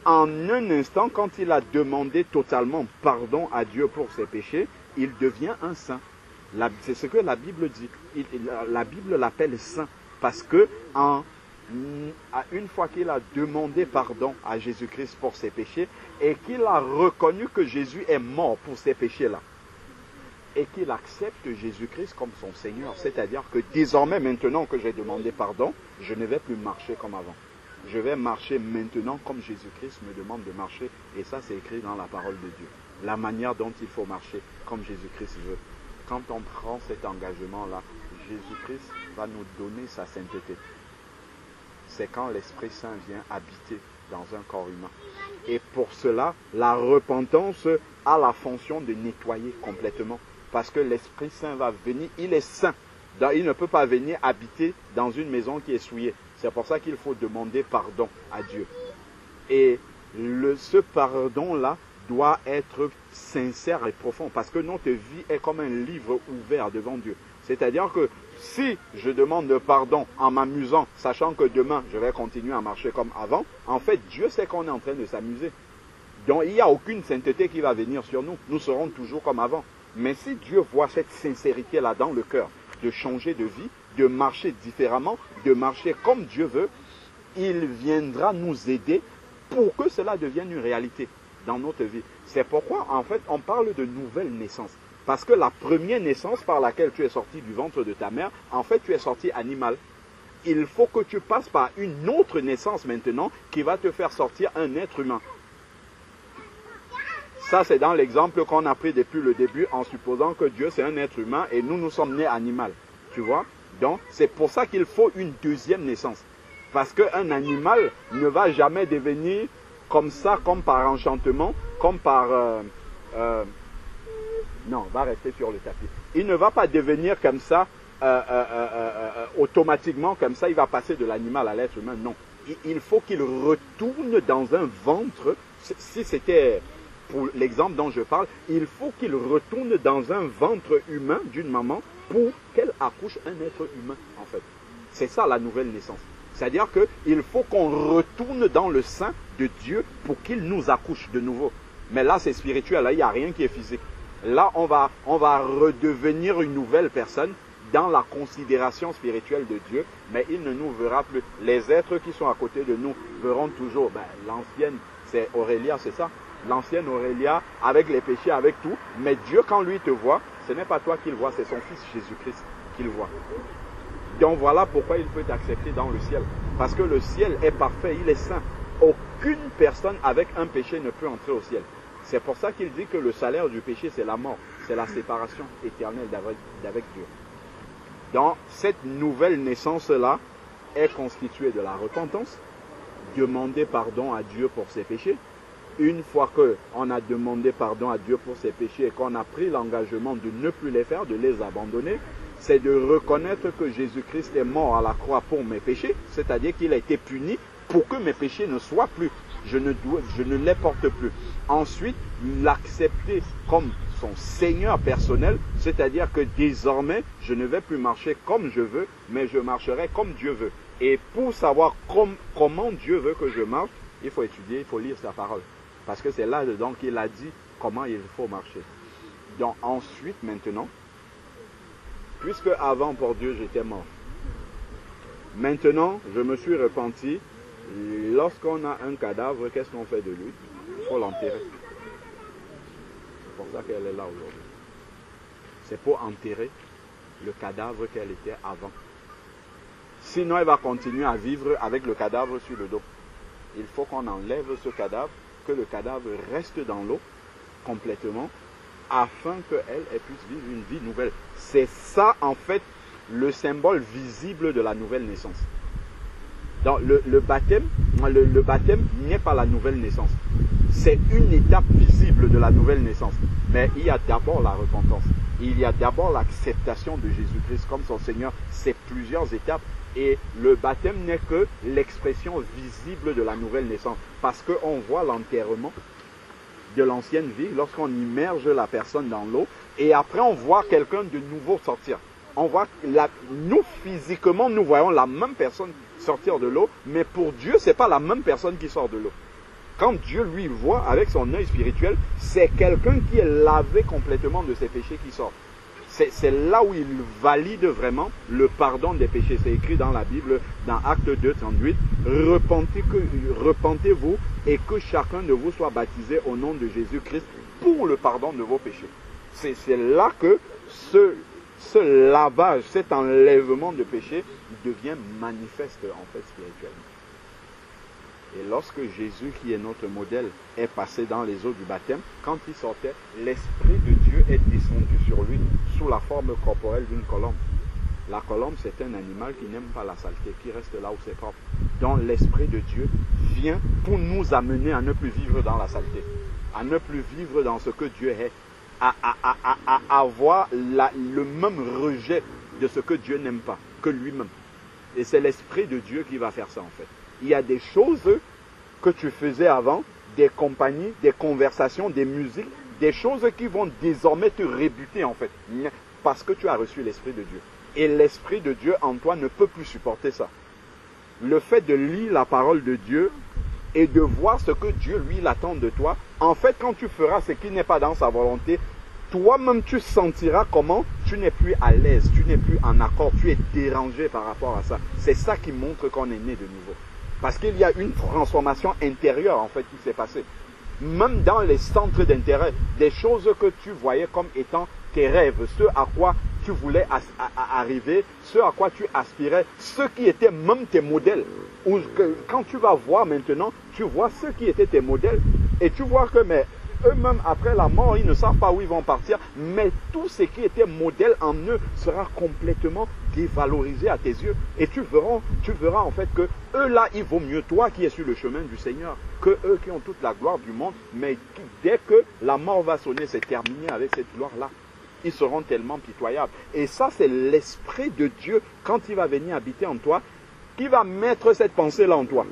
en un instant, quand il a demandé totalement pardon à Dieu pour ses péchés, il devient un saint. C'est ce que la Bible dit. La Bible l'appelle saint parce que une fois qu'il a demandé pardon à Jésus-Christ pour ses péchés et qu'il a reconnu que Jésus est mort pour ces péchés-là et qu'il accepte Jésus-Christ comme son Seigneur, c'est-à-dire que désormais, maintenant que j'ai demandé pardon, je ne vais plus marcher comme avant. Je vais marcher maintenant comme Jésus-Christ me demande de marcher, et ça c'est écrit dans la parole de Dieu. La manière dont il faut marcher comme Jésus-Christ veut. Quand on prend cet engagement-là, Jésus-Christ va nous donner sa sainteté. C'est quand l'Esprit Saint vient habiter dans un corps humain. Et pour cela, la repentance a la fonction de nettoyer complètement. Parce que l'Esprit Saint va venir, il est saint. Il ne peut pas venir habiter dans une maison qui est souillée. C'est pour ça qu'il faut demander pardon à Dieu. Et ce pardon-là doit être sincère et profond. Parce que notre vie est comme un livre ouvert devant Dieu. C'est-à-dire que si je demande pardon en m'amusant, sachant que demain je vais continuer à marcher comme avant, en fait Dieu sait qu'on est en train de s'amuser. Donc il n'y a aucune sainteté qui va venir sur nous. Nous serons toujours comme avant. Mais si Dieu voit cette sincérité-là dans le cœur, de changer de vie, de marcher différemment, de marcher comme Dieu veut, il viendra nous aider pour que cela devienne une réalité dans notre vie. C'est pourquoi en fait on parle de nouvelle naissance. Parce que la première naissance par laquelle tu es sorti du ventre de ta mère, en fait tu es sorti animal. Il faut que tu passes par une autre naissance maintenant qui va te faire sortir un être humain. Ça c'est dans l'exemple qu'on a pris depuis le début en supposant que Dieu c'est un être humain et nous sommes nés animal. Tu vois? Donc c'est pour ça qu'il faut une deuxième naissance. Parce qu'un animal ne va jamais devenir comme ça, comme par enchantement, comme par... non, va rester sur le tapis. Il ne va pas devenir comme ça, automatiquement, comme ça, il va passer de l'animal à l'être humain. Non. Il faut qu'il retourne dans un ventre. Si c'était pour l'exemple dont je parle, il faut qu'il retourne dans un ventre humain d'une maman pour qu'elle accouche un être humain, en fait. C'est ça la nouvelle naissance. C'est-à-dire qu'il faut qu'on retourne dans le sein de Dieu pour qu'il nous accouche de nouveau. Mais là, c'est spirituel, là, il n'y a rien qui est physique. Là, on va redevenir une nouvelle personne dans la considération spirituelle de Dieu, mais il ne nous verra plus. Les êtres qui sont à côté de nous verront toujours, l'ancienne, c'est Aurélia, c'est ça? L'ancienne Aurélia, avec les péchés, avec tout. Mais Dieu, quand lui te voit, ce n'est pas toi qu'il voit, c'est son fils Jésus-Christ. qu'il voit. Donc voilà pourquoi il peut t'accepter dans le ciel. Parce que le ciel est parfait, il est saint. Aucune personne avec un péché ne peut entrer au ciel. C'est pour ça qu'il dit que le salaire du péché, c'est la mort. C'est la séparation éternelle d'avec Dieu. Donc cette nouvelle naissance-là est constituée de la repentance, demander pardon à Dieu pour ses péchés. Une fois qu'on a demandé pardon à Dieu pour ses péchés et qu'on a pris l'engagement de ne plus les faire, de les abandonner, c'est de reconnaître que Jésus-Christ est mort à la croix pour mes péchés, c'est-à-dire qu'il a été puni pour que mes péchés ne soient plus. Je ne les porte plus. Ensuite, l'accepter comme son Seigneur personnel, c'est-à-dire que désormais, je ne vais plus marcher comme je veux, mais je marcherai comme Dieu veut. Et pour savoir comment Dieu veut que je marche, il faut étudier, il faut lire sa parole. Parce que c'est là-dedans qu'il a dit comment il faut marcher. Donc ensuite, maintenant, puisque avant pour Dieu j'étais mort, maintenant je me suis repenti. Lorsqu'on a un cadavre, qu'est-ce qu'on fait de lui? Il faut l'enterrer. C'est pour ça qu'elle est là aujourd'hui. C'est pour enterrer le cadavre qu'elle était avant. Sinon, elle va continuer à vivre avec le cadavre sur le dos. Il faut qu'on enlève ce cadavre, que le cadavre reste dans l'eau complètement, afin qu'elle puisse vivre une vie nouvelle. C'est ça, en fait, le symbole visible de la nouvelle naissance. Donc, le baptême n'est pas la nouvelle naissance. C'est une étape visible de la nouvelle naissance. Mais il y a d'abord la repentance. Il y a d'abord l'acceptation de Jésus-Christ comme son Seigneur. C'est plusieurs étapes. Et le baptême n'est que l'expression visible de la nouvelle naissance. Parce qu'on voit l'enterrement de l'ancienne vie lorsqu'on immerge la personne dans l'eau. Et après, on voit quelqu'un de nouveau sortir. On voit, nous physiquement, nous voyons la même personne sortir de l'eau. Mais pour Dieu, ce n'est pas la même personne qui sort de l'eau. Quand Dieu lui voit avec son œil spirituel, c'est quelqu'un qui est lavé complètement de ses péchés qui sort. C'est là où il valide vraiment le pardon des péchés. C'est écrit dans la Bible, dans Acte 2, 38. Repentez-vous et que chacun de vous soit baptisé au nom de Jésus-Christ pour le pardon de vos péchés. C'est là que ce lavage, cet enlèvement de péché devient manifeste en fait spirituellement. Et lorsque Jésus, qui est notre modèle, est passé dans les eaux du baptême, quand il sortait, l'Esprit de Dieu est descendu sur lui sous la forme corporelle d'une colombe. La colombe, c'est un animal qui n'aime pas la saleté, qui reste là où c'est propre. Donc l'Esprit de Dieu vient pour nous amener à ne plus vivre dans la saleté, à ne plus vivre dans ce que Dieu est, à avoir le même rejet de ce que Dieu n'aime pas, que lui-même. Et c'est l'Esprit de Dieu qui va faire ça en fait. Il y a des choses que tu faisais avant, des compagnies, des conversations, des musiques, des choses qui vont désormais te rebuter en fait, parce que tu as reçu l'Esprit de Dieu. Et l'Esprit de Dieu en toi ne peut plus supporter ça. Le fait de lire la parole de Dieu et de voir ce que Dieu, lui, l'attend de toi, en fait, quand tu feras ce qui n'est pas dans sa volonté, toi-même tu sentiras comment tu n'es plus à l'aise, tu n'es plus en accord, tu es dérangé par rapport à ça. C'est ça qui montre qu'on est né de nouveau. Parce qu'il y a une transformation intérieure en fait qui s'est passée. Même dans les centres d'intérêt, des choses que tu voyais comme étant tes rêves, ce à quoi tu voulais arriver, ce à quoi tu aspirais, ceux qui étaient même tes modèles. Ou quand tu vas voir maintenant, tu vois ceux qui étaient tes modèles et tu vois que eux-mêmes, après la mort, ils ne savent pas où ils vont partir, mais tout ce qui était modèle en eux sera complètement dévalorisé à tes yeux. Et tu verras en fait que eux là, il vaut mieux toi qui es sur le chemin du Seigneur, que eux qui ont toute la gloire du monde, mais dès que la mort va sonner, c'est terminé avec cette gloire-là. Ils seront tellement pitoyables. Et ça, c'est l'Esprit de Dieu, quand il va venir habiter en toi, qui va mettre cette pensée-là en toi.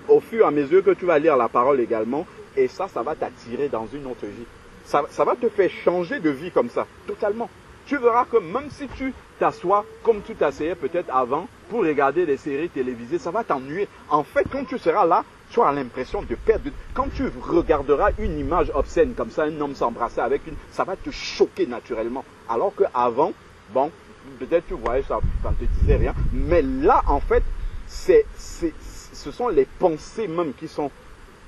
Au fur et à mesure que tu vas lire la parole également, et ça va t'attirer dans une autre vie. Ça va te faire changer de vie comme ça, totalement. Tu verras que même si tu t'assois comme tu t'asseyais peut-être avant pour regarder des séries télévisées, ça va t'ennuyer. En fait, quand tu seras là, tu auras l'impression de perdre. Quand tu regarderas une image obscène comme ça, un homme s'embrasser avec ça va te choquer naturellement. Alors qu'avant, bon, peut-être tu voyais ça, ça ne te disait rien. Mais là, en fait, ce sont les pensées même qui sont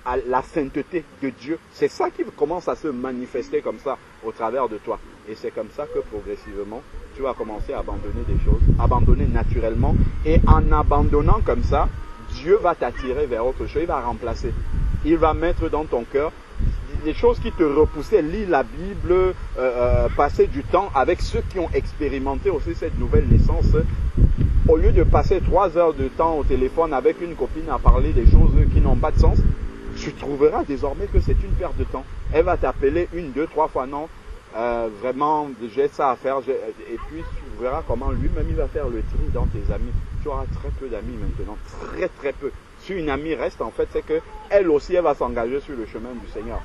à la sainteté de Dieu. C'est ça qui commence à se manifester comme ça au travers de toi. Et c'est comme ça que progressivement, tu vas commencer à abandonner des choses, abandonner naturellement. Et en abandonnant comme ça, Dieu va t'attirer vers autre chose, il va remplacer. Il va mettre dans ton cœur des choses qui te repoussaient, lis la Bible, passer du temps avec ceux qui ont expérimenté aussi cette nouvelle naissance. Au lieu de passer 3 heures de temps au téléphone avec une copine à parler des choses qui n'ont pas de sens, tu trouveras désormais que c'est une perte de temps. Elle va t'appeler 1, 2, 3 fois, non, vraiment, j'ai ça à faire. Et puis tu verras comment lui-même il va faire le tri dans tes amis. Tu auras très peu d'amis maintenant, très très peu. Si une amie reste, en fait, c'est que elle aussi, elle va s'engager sur le chemin du Seigneur.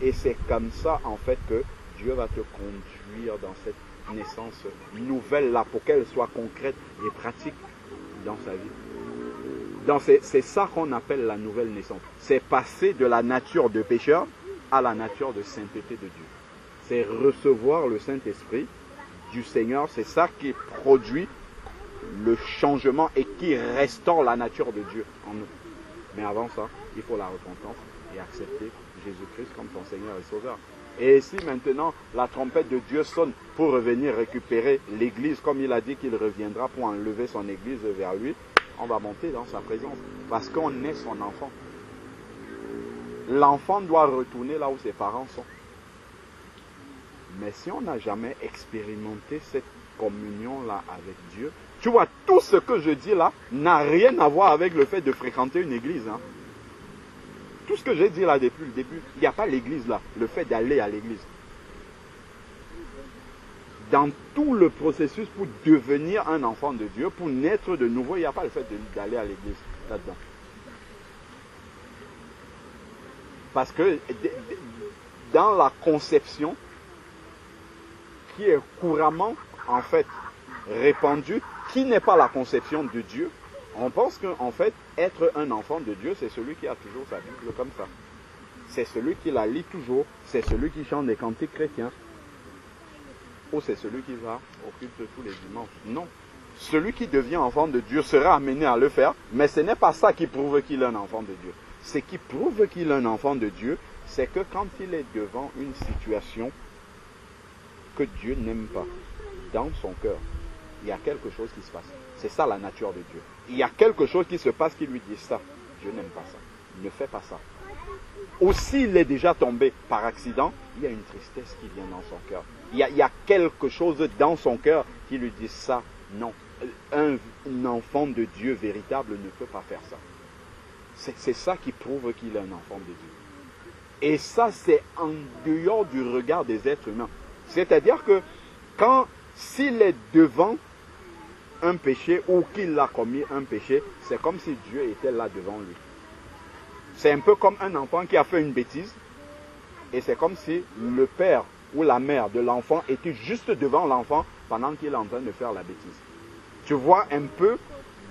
Et c'est comme ça, en fait, que Dieu va te conduire dans cette naissance nouvelle-là, pour qu'elle soit concrète et pratique dans sa vie. C'est ça qu'on appelle la nouvelle naissance. C'est passer de la nature de pécheur à la nature de sainteté de Dieu. C'est recevoir le Saint-Esprit du Seigneur. C'est ça qui produit le changement et qui restaure la nature de Dieu en nous. Mais avant ça, il faut la repentance et accepter Jésus-Christ comme ton Seigneur et Sauveur. Et si maintenant la trompette de Dieu sonne pour revenir récupérer l'Église, comme il a dit qu'il reviendra pour enlever son Église vers lui, on va monter dans sa présence parce qu'on est son enfant. L'enfant doit retourner là où ses parents sont. Mais si on n'a jamais expérimenté cette communion-là avec Dieu, tu vois, tout ce que je dis là n'a rien à voir avec le fait de fréquenter une église. Hein. Tout ce que j'ai dit là depuis le début, il n'y a pas l'église là, le fait d'aller à l'église. Dans tout le processus pour devenir un enfant de Dieu, pour naître de nouveau, il n'y a pas le fait d'aller à l'église là-dedans. Parce que dans la conception qui est couramment en fait répandue, qui n'est pas la conception de Dieu, on pense qu'en fait, être un enfant de Dieu, c'est celui qui a toujours sa Bible comme ça. C'est celui qui la lit toujours, c'est celui qui chante des cantiques chrétiens, ou c'est celui qui va au culte tous les dimanches. Non. Celui qui devient enfant de Dieu sera amené à le faire, mais ce n'est pas ça qui prouve qu'il est un enfant de Dieu. Ce qui prouve qu'il est un enfant de Dieu, c'est que quand il est devant une situation que Dieu n'aime pas, dans son cœur, il y a quelque chose qui se passe. C'est ça la nature de Dieu. Il y a quelque chose qui se passe qui lui dit ça. Dieu n'aime pas ça. Ne fais pas ça. Ou s'il est déjà tombé par accident, il y a une tristesse qui vient dans son cœur. Il y a quelque chose dans son cœur qui lui dit ça. Non. Un enfant de Dieu véritable ne peut pas faire ça. C'est ça qui prouve qu'il est un enfant de Dieu. Et ça, c'est en dehors du regard des êtres humains. C'est-à-dire que s'il est devant un péché ou qu'il a commis un péché, c'est comme si Dieu était là devant lui. C'est un peu comme un enfant qui a fait une bêtise et c'est comme si le père ou la mère de l'enfant était juste devant l'enfant pendant qu'il est en train de faire la bêtise. Tu vois un peu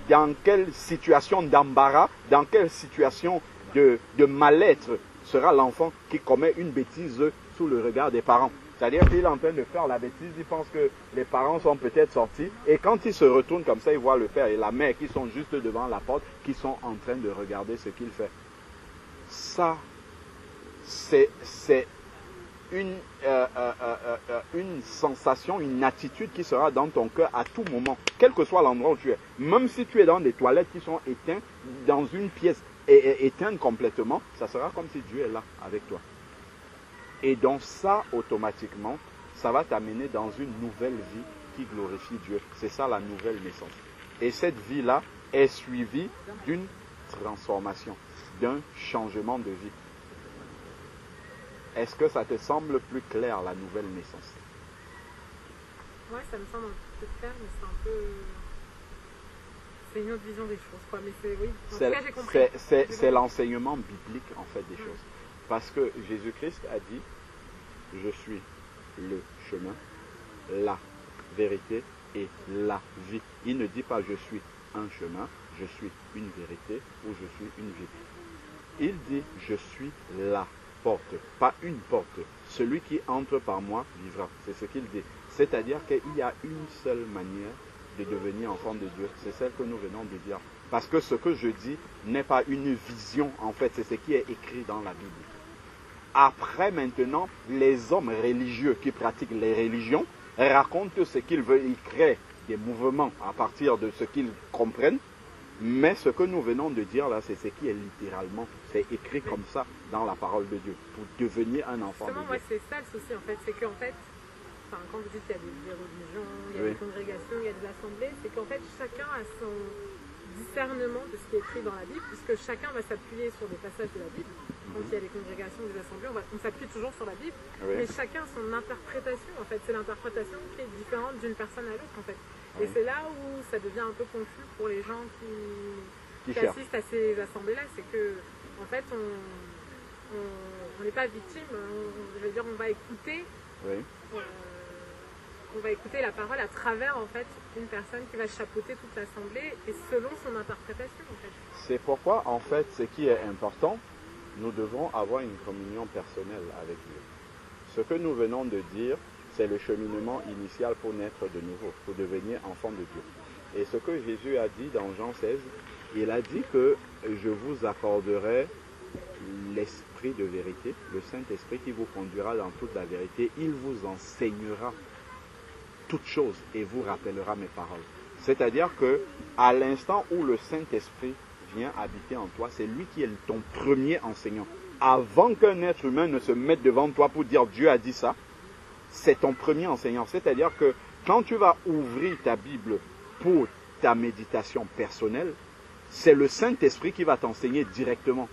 dans quelle situation d'embarras, dans quelle situation de mal-être sera l'enfant qui commet une bêtise sous le regard des parents. C'est-à-dire qu'il est en train de faire la bêtise, il pense que les parents sont peut-être sortis, et quand il se retourne comme ça, il voit le père et la mère qui sont juste devant la porte, qui sont en train de regarder ce qu'il fait. Ça, c'est une sensation, une attitude qui sera dans ton cœur à tout moment, quel que soit l'endroit où tu es. Même si tu es dans des toilettes qui sont éteintes, dans une pièce éteinte complètement, ça sera comme si Dieu est là avec toi. Et donc ça, automatiquement, ça va t'amener dans une nouvelle vie qui glorifie Dieu. C'est ça la nouvelle naissance. Et cette vie-là est suivie d'une transformation, d'un changement de vie. Est-ce que ça te semble plus clair, la nouvelle naissance? Ouais, ça me semble un peu clair, mais c'est un peu... C'est une autre vision des choses, quoi. Mais c'est... Oui, en tout cas, j'ai compris. C'est l'enseignement biblique, en fait, des choses. Parce que Jésus-Christ a dit, je suis le chemin, la vérité et la vie. Il ne dit pas je suis un chemin, je suis une vérité ou je suis une vie. Il dit je suis la porte, pas une porte. Celui qui entre par moi vivra. C'est ce qu'il dit. C'est-à-dire qu'il y a une seule manière de devenir enfant de Dieu. C'est celle que nous venons de dire. Parce que ce que je dis n'est pas une vision, en fait, c'est ce qui est écrit dans la Bible. Après, maintenant, les hommes religieux qui pratiquent les religions racontent ce qu'ils veulent. Ils créent des mouvements à partir de ce qu'ils comprennent. Mais ce que nous venons de dire là, c'est ce qui est littéralement, c'est écrit comme ça dans la parole de Dieu, pour devenir un enfant de Dieu. Moi, c'est ça le souci, en fait. C'est qu'en fait, enfin, quand vous dites qu'il y a des religions, il y a des congrégations, il y a des assemblées, c'est qu'en fait, chacun a son discernement de ce qui est écrit dans la Bible, puisque chacun va s'appuyer sur des passages de la Bible. Quand il y a des congrégations, des assemblées, on s'appuie toujours sur la Bible, mais chacun a son interprétation, en fait. C'est l'interprétation qui est différente d'une personne à l'autre, en fait. Et c'est là où ça devient un peu confus pour les gens qui assistent à ces assemblées-là. C'est que, en fait, on n'est pas victime. Je veux dire, on va écouter. On va écouter la parole à travers, en fait, une personne qui va chapeauter toute l'assemblée et selon son interprétation, en fait. C'est pourquoi, en fait, ce qui est important, nous devons avoir une communion personnelle avec Dieu. Ce que nous venons de dire, c'est le cheminement initial pour naître de nouveau, pour devenir enfant de Dieu. Et ce que Jésus a dit dans Jean 16, il a dit que je vous accorderai l'esprit de vérité, le Saint-Esprit qui vous conduira dans toute la vérité. Il vous enseignera toutes choses et vous rappellera mes paroles. C'est-à-dire que à l'instant où le Saint-Esprit vient habiter en toi, c'est lui qui est ton premier enseignant. Avant qu'un être humain ne se mette devant toi pour dire Dieu a dit ça, c'est ton premier enseignant. C'est-à-dire que quand tu vas ouvrir ta Bible pour ta méditation personnelle, c'est le Saint-Esprit qui va t'enseigner directement.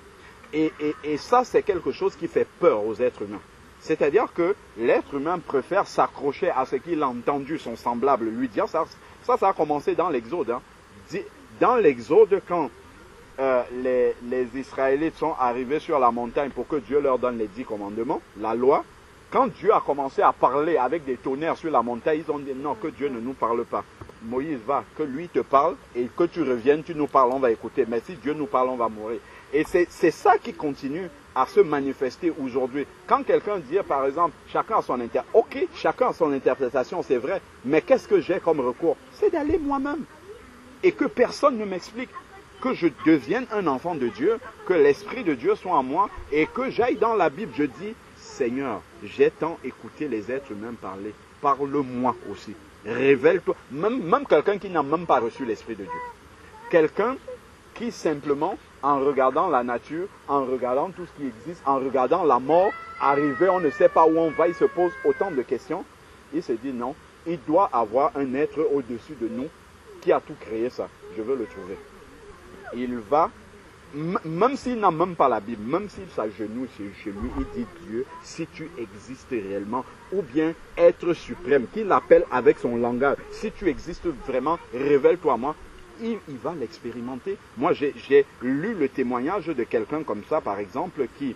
Et ça, c'est quelque chose qui fait peur aux êtres humains. C'est-à-dire que l'être humain préfère s'accrocher à ce qu'il a entendu son semblable lui dire. Ça a commencé dans l'Exode. Hein. Dans l'Exode, quand les Israélites sont arrivés sur la montagne pour que Dieu leur donne les 10 commandements, la loi, quand Dieu a commencé à parler avec des tonnerres sur la montagne, ils ont dit non, que Dieu ne nous parle pas. Moïse va, que lui te parle et que tu reviennes, tu nous parles, on va écouter. Mais si Dieu nous parle, on va mourir. Et c'est ça qui continue à se manifester aujourd'hui. Quand quelqu'un dit, par exemple, chacun a son chacun a son interprétation, c'est vrai, mais qu'est-ce que j'ai comme recours? C'est d'aller moi-même. Et que personne ne m'explique. Que je devienne un enfant de Dieu, que l'Esprit de Dieu soit en moi, et que j'aille dans la Bible, je dis, Seigneur, j'ai tant écouté les êtres humains parler, parle-moi aussi. Révèle-toi, même quelqu'un qui n'a même pas reçu l'Esprit de Dieu. Quelqu'un qui simplement, en regardant la nature, en regardant tout ce qui existe, en regardant la mort, arriver, on ne sait pas où on va, il se pose autant de questions, il se dit non, il doit avoir un être au-dessus de nous qui a tout créé ça, je veux le trouver. Il va, même s'il n'a même pas la Bible, même s'il s'agenouille chez lui, il dit Dieu, si tu existes réellement, ou bien être suprême, qu'il l'appelle avec son langage, si tu existes vraiment, révèle-toi à moi, il va l'expérimenter. Moi, j'ai lu le témoignage de quelqu'un comme ça, par exemple, qui,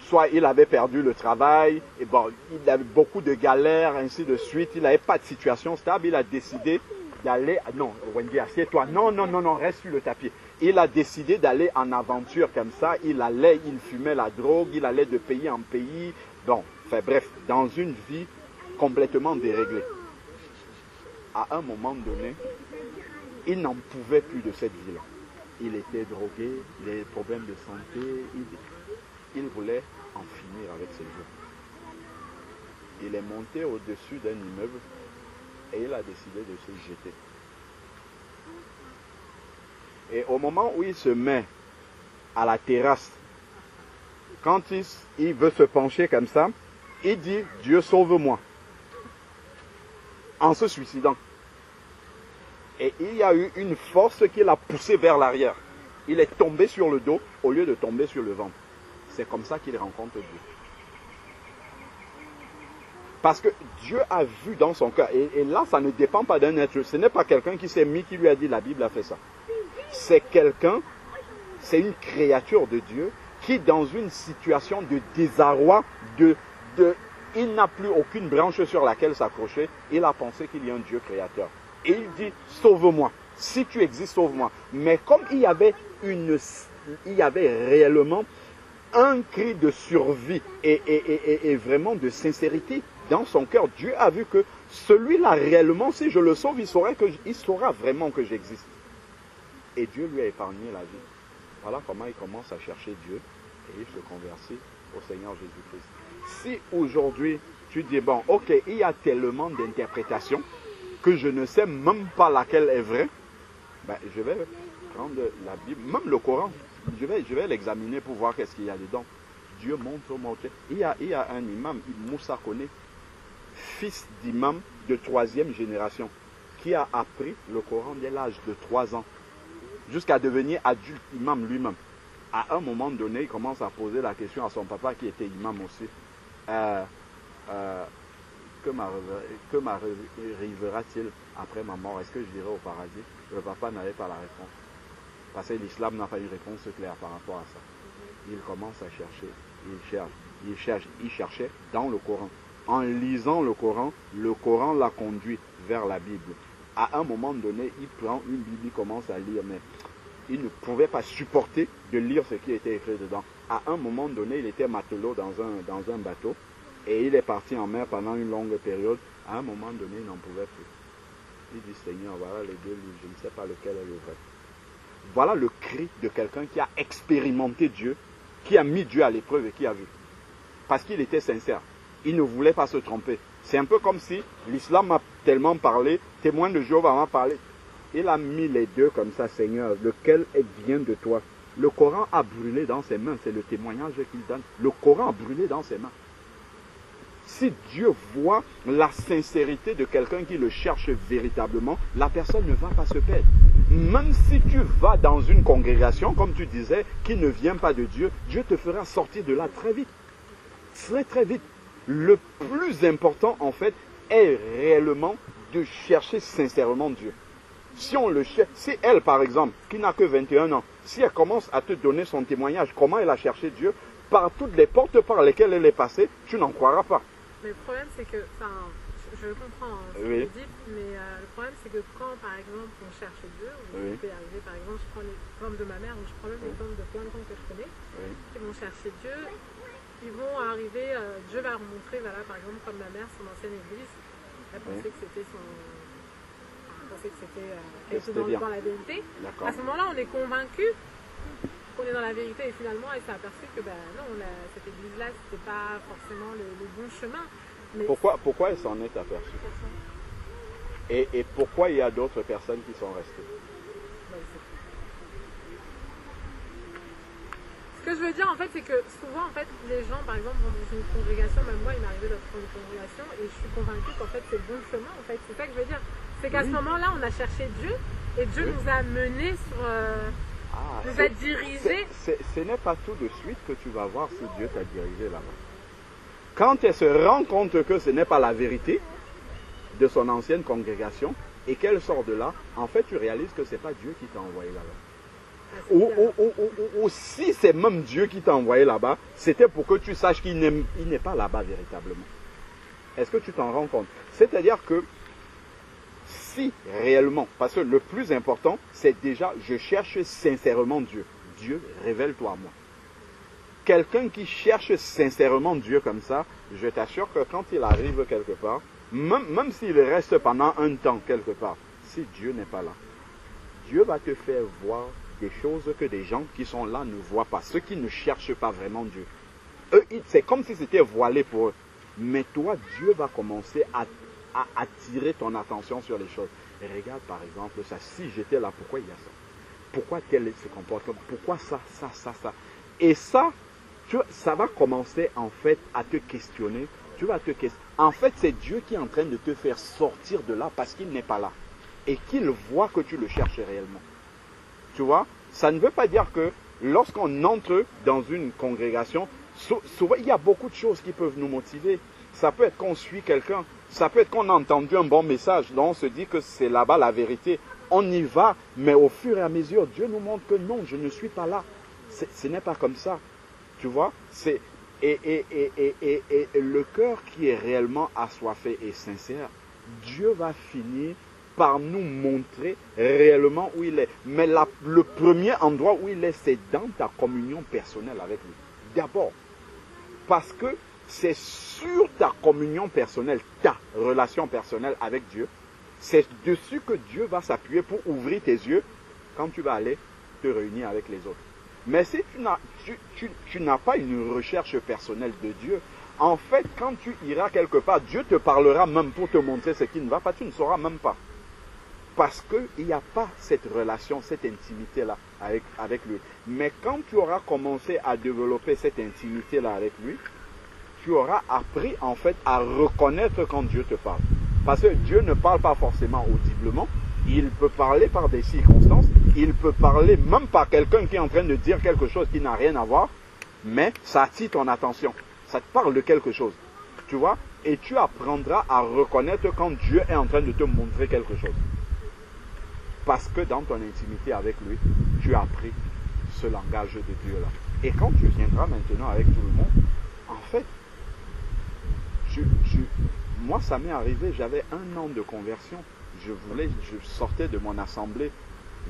soit il avait perdu le travail, et bon, il avait beaucoup de galères, ainsi de suite, il n'avait pas de situation stable, il a décidé d'aller, non, Wendy, assieds-toi, non, reste sur le tapis. Il a décidé d'aller en aventure comme ça, il fumait la drogue, il allait de pays en pays, bon, enfin bref, dans une vie complètement déréglée. À un moment donné, il n'en pouvait plus de cette vie-là. Il était drogué, il avait des problèmes de santé, il voulait en finir avec ses jours. Il est monté au-dessus d'un immeuble et il a décidé de se jeter. Et au moment où il se met à la terrasse, quand il veut se pencher comme ça, il dit « Dieu sauve-moi » en se suicidant. Et il y a eu une force qui l'a poussé vers l'arrière. Il est tombé sur le dos au lieu de tomber sur le ventre. C'est comme ça qu'il rencontre Dieu. Parce que Dieu a vu dans son cœur. Et là, ça ne dépend pas d'un être. Ce n'est pas quelqu'un qui s'est mis, qui lui a dit la Bible a fait ça. C'est quelqu'un, c'est une créature de Dieu qui, dans une situation de désarroi, il n'a plus aucune branche sur laquelle s'accrocher. Il a pensé qu'il y a un Dieu créateur. Et il dit, sauve-moi. Si tu existes, sauve-moi. Mais comme il y avait réellement un cri de survie et vraiment de sincérité dans son cœur, Dieu a vu que celui-là réellement, si je le sauve, il saura vraiment que j'existe. Et Dieu lui a épargné la vie. Voilà comment il commence à chercher Dieu. et il se convertit au Seigneur Jésus-Christ. Si aujourd'hui, tu dis, bon, ok, il y a tellement d'interprétations que je ne sais même pas laquelle est vraie, ben, je vais prendre la Bible, même le Coran, je vais l'examiner pour voir qu'est-ce qu'il y a dedans. Dieu montre-moi, ok. Il y a un imam, Moussa Koné, fils d'imam de 3e génération, qui a appris le Coran dès l'âge de 3 ans, jusqu'à devenir adulte imam lui-même. À un moment donné, il commence à poser la question à son papa qui était imam aussi. Que m'arrivera-t-il après ma mort? Est-ce que je dirai au paradis? Le papa n'avait pas la réponse. Parce que l'islam n'a pas une réponse claire par rapport à ça. Il commence à chercher, il cherchait dans le Coran. En lisant le Coran l'a conduit vers la Bible. À un moment donné, il prend une Bible, il commence à lire, mais il ne pouvait pas supporter de lire ce qui était écrit dedans. À un moment donné, il était matelot dans un bateau et il est parti en mer pendant une longue période. À un moment donné, il n'en pouvait plus. Il dit, Seigneur, voilà les deux livres, je ne sais pas lequel est le vrai. Voilà le cri de quelqu'un qui a expérimenté Dieu, qui a mis Dieu à l'épreuve et qui a vu. Parce qu'il était sincère. Il ne voulait pas se tromper. C'est un peu comme si l'islam m'a tellement parlé, témoin de Jéhovah m'a parlé. Il a mis les deux comme ça, Seigneur, lequel vient de toi. Le Coran a brûlé dans ses mains, c'est le témoignage qu'il donne. Le Coran a brûlé dans ses mains. Si Dieu voit la sincérité de quelqu'un qui le cherche véritablement, la personne ne va pas se perdre. Même si tu vas dans une congrégation, comme tu disais, qui ne vient pas de Dieu, Dieu te fera sortir de là très vite. Très très vite. Le plus important, en fait, est réellement de chercher sincèrement Dieu. Si on le cherche, si elle, par exemple, qui n'a que 21 ans, si elle commence à te donner son témoignage, comment elle a cherché Dieu, par toutes les portes par lesquelles elle est passée, tu n'en croiras pas. Mais le problème, c'est que, enfin, je comprends ce que Oui. vous dites, mais le problème, c'est que quand, par exemple, on cherche Dieu, Oui. il peut y arriver, par exemple, je prends l'exemple de ma mère, ou je prends même l'exemple de plein de gens que je connais, qui vont chercher Dieu, ils vont arriver, Dieu va leur montrer, voilà, par exemple, comme ma mère, son ancienne église, elle pensait que c'était son... Elle pensait que c'était dans la vérité. À ce moment-là, on est convaincu qu'on est dans la vérité et finalement, elle s'est aperçue que non, cette église-là, c'était pas forcément le bon chemin. Mais Pourquoi elle s'en est aperçue? Et pourquoi il y a d'autres personnes qui sont restées? Ce que je veux dire, en fait, c'est que souvent, en fait, les gens, par exemple, vont dans une congrégation, même moi, il m'est arrivé d'être dans une congrégation et je suis convaincue qu'en fait, c'est le bon chemin, en fait. C'est ça que je veux dire. C'est qu'à ce moment-là, on a cherché Dieu et Dieu nous a menés sur... nous a dirigés. Ce n'est pas tout de suite que tu vas voir si Dieu t'a dirigé là-bas. Quand elle se rend compte que ce n'est pas la vérité de son ancienne congrégation et qu'elle sort de là, en fait, tu réalises que ce n'est pas Dieu qui t'a envoyé là-bas. Ou si c'est même Dieu qui t'a envoyé là-bas, c'était pour que tu saches qu'il n'est pas là-bas véritablement. Est-ce que tu t'en rends compte? C'est-à-dire que si réellement, parce que le plus important, c'est déjà, je cherche sincèrement Dieu. Dieu, révèle-toi à moi. Quelqu'un qui cherche sincèrement Dieu comme ça, je t'assure que quand il arrive quelque part, même s'il reste pendant un temps quelque part, si Dieu n'est pas là, Dieu va te faire voir des choses que des gens qui sont là ne voient pas, ceux qui ne cherchent pas vraiment Dieu. Eux, c'est comme si c'était voilé pour eux. Mais toi, Dieu va commencer à attirer ton attention sur les choses. Et regarde par exemple ça, si j'étais là, pourquoi il y a ça? Pourquoi tel se comporte? Pourquoi ça? Et ça, ça va commencer en fait à te questionner. Tu vas te questionner. En fait, c'est Dieu qui est en train de te faire sortir de là parce qu'il n'est pas là. Et qu'il voit que tu le cherches réellement. Tu vois? Ça ne veut pas dire que lorsqu'on entre dans une congrégation, souvent il y a beaucoup de choses qui peuvent nous motiver. Ça peut être qu'on suit quelqu'un. Ça peut être qu'on a entendu un bon message. Donc on se dit que c'est là-bas la vérité. On y va, mais au fur et à mesure, Dieu nous montre que non, je ne suis pas là. Ce n'est pas comme ça. Tu vois? Et le cœur qui est réellement assoiffé et sincère, Dieu va finir par nous montrer réellement où il est. Mais le premier endroit où il est, c'est dans ta communion personnelle avec lui. D'abord, parce que c'est sur ta communion personnelle, ta relation personnelle avec Dieu, c'est dessus que Dieu va s'appuyer pour ouvrir tes yeux quand tu vas aller te réunir avec les autres. Mais si tu n'as pas une recherche personnelle de Dieu, en fait, quand tu iras quelque part, Dieu te parlera même pour te montrer ce qui ne va pas, tu ne sauras même pas. Parce qu'il n'y a pas cette relation, cette intimité-là avec lui. Mais quand tu auras commencé à développer cette intimité-là avec lui, tu auras appris en fait à reconnaître quand Dieu te parle. Parce que Dieu ne parle pas forcément audiblement, il peut parler par des circonstances, il peut parler même par quelqu'un qui est en train de dire quelque chose qui n'a rien à voir, mais ça attire ton attention, ça te parle de quelque chose, tu vois, et tu apprendras à reconnaître quand Dieu est en train de te montrer quelque chose. Parce que dans ton intimité avec lui, tu as appris ce langage de Dieu-là. Et quand tu viendras maintenant avec tout le monde, en fait, moi ça m'est arrivé, j'avais 1 an de conversion, je sortais de mon assemblée,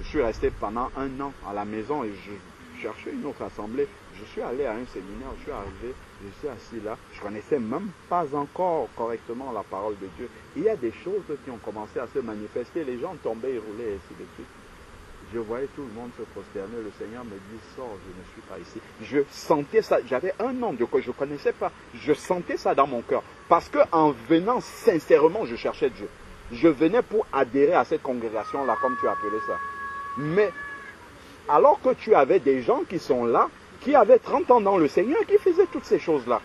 je suis resté pendant 1 an à la maison et je cherchais une autre assemblée, je suis allé à un séminaire, je suis arrivé, je suis assis là, je ne connaissais même pas encore correctement la parole de Dieu. Il y a des choses qui ont commencé à se manifester, les gens tombaient et roulaient et ainsi de suite. Je voyais tout le monde se prosterner, le Seigneur me dit, sors, je ne suis pas ici. Je sentais ça, j'avais 1 an de quoi je ne connaissais pas, je sentais ça dans mon cœur. Parce qu'en venant sincèrement, je cherchais Dieu. Je venais pour adhérer à cette congrégation-là, comme tu appelais ça. Mais, alors que tu avais des gens qui sont là, qui avaient 30 ans dans le Seigneur, qui faisaient toutes ces choses-là.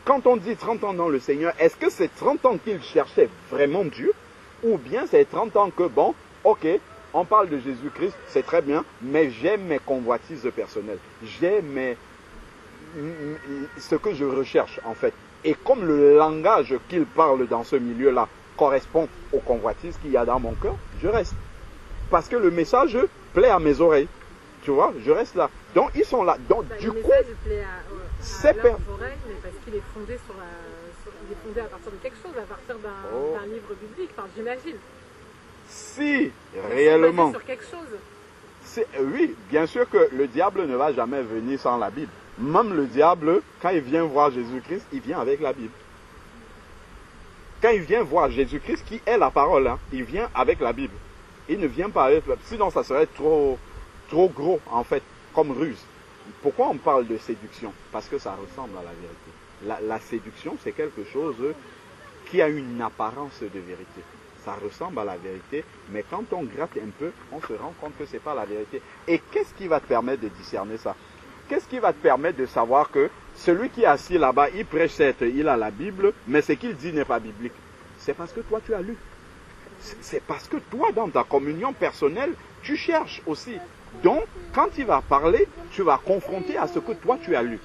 Quand on dit 30 ans dans le Seigneur, est-ce que c'est 30 ans qu'ils cherchaient vraiment Dieu? Ou bien c'est 30 ans que, bon, ok, on parle de Jésus-Christ, c'est très bien, mais j'ai mes convoitises personnelles. J'ai ce que je recherche, en fait. Et comme le langage qu'il parle dans ce milieu-là correspond aux convoitises qu'il y a dans mon cœur, je reste. Parce que le message plaît à mes oreilles. Tu vois, je reste là. Donc, ils sont là. Donc, du coup, le message plaît à leurs oreilles, mais parce qu'il est fondé il est fondé à partir de quelque chose, à partir d'un livre biblique, enfin, j'imagine. Si, réellement. Sur quelque chose. Oui, bien sûr que le diable ne va jamais venir sans la Bible. Même le diable, quand il vient voir Jésus-Christ, il vient avec la Bible. Quand il vient voir Jésus-Christ, qui est la parole, hein, il vient avec la Bible. Il ne vient pas avec la Bible. Sinon, ça serait trop gros, en fait, comme ruse. Pourquoi on parle de séduction? Parce que ça ressemble à la vérité. La séduction, c'est quelque chose qui a une apparence de vérité. Ça ressemble à la vérité, mais quand on gratte un peu, on se rend compte que ce n'est pas la vérité. Et qu'est-ce qui va te permettre de discerner ça? Qu'est-ce qui va te permettre de savoir que celui qui est assis là-bas, il prêche certes, il a la Bible, mais ce qu'il dit n'est pas biblique? C'est parce que toi, tu as lu. C'est parce que toi, dans ta communion personnelle, tu cherches aussi. Donc, quand il va parler, tu vas confronter à ce que toi, tu as lu.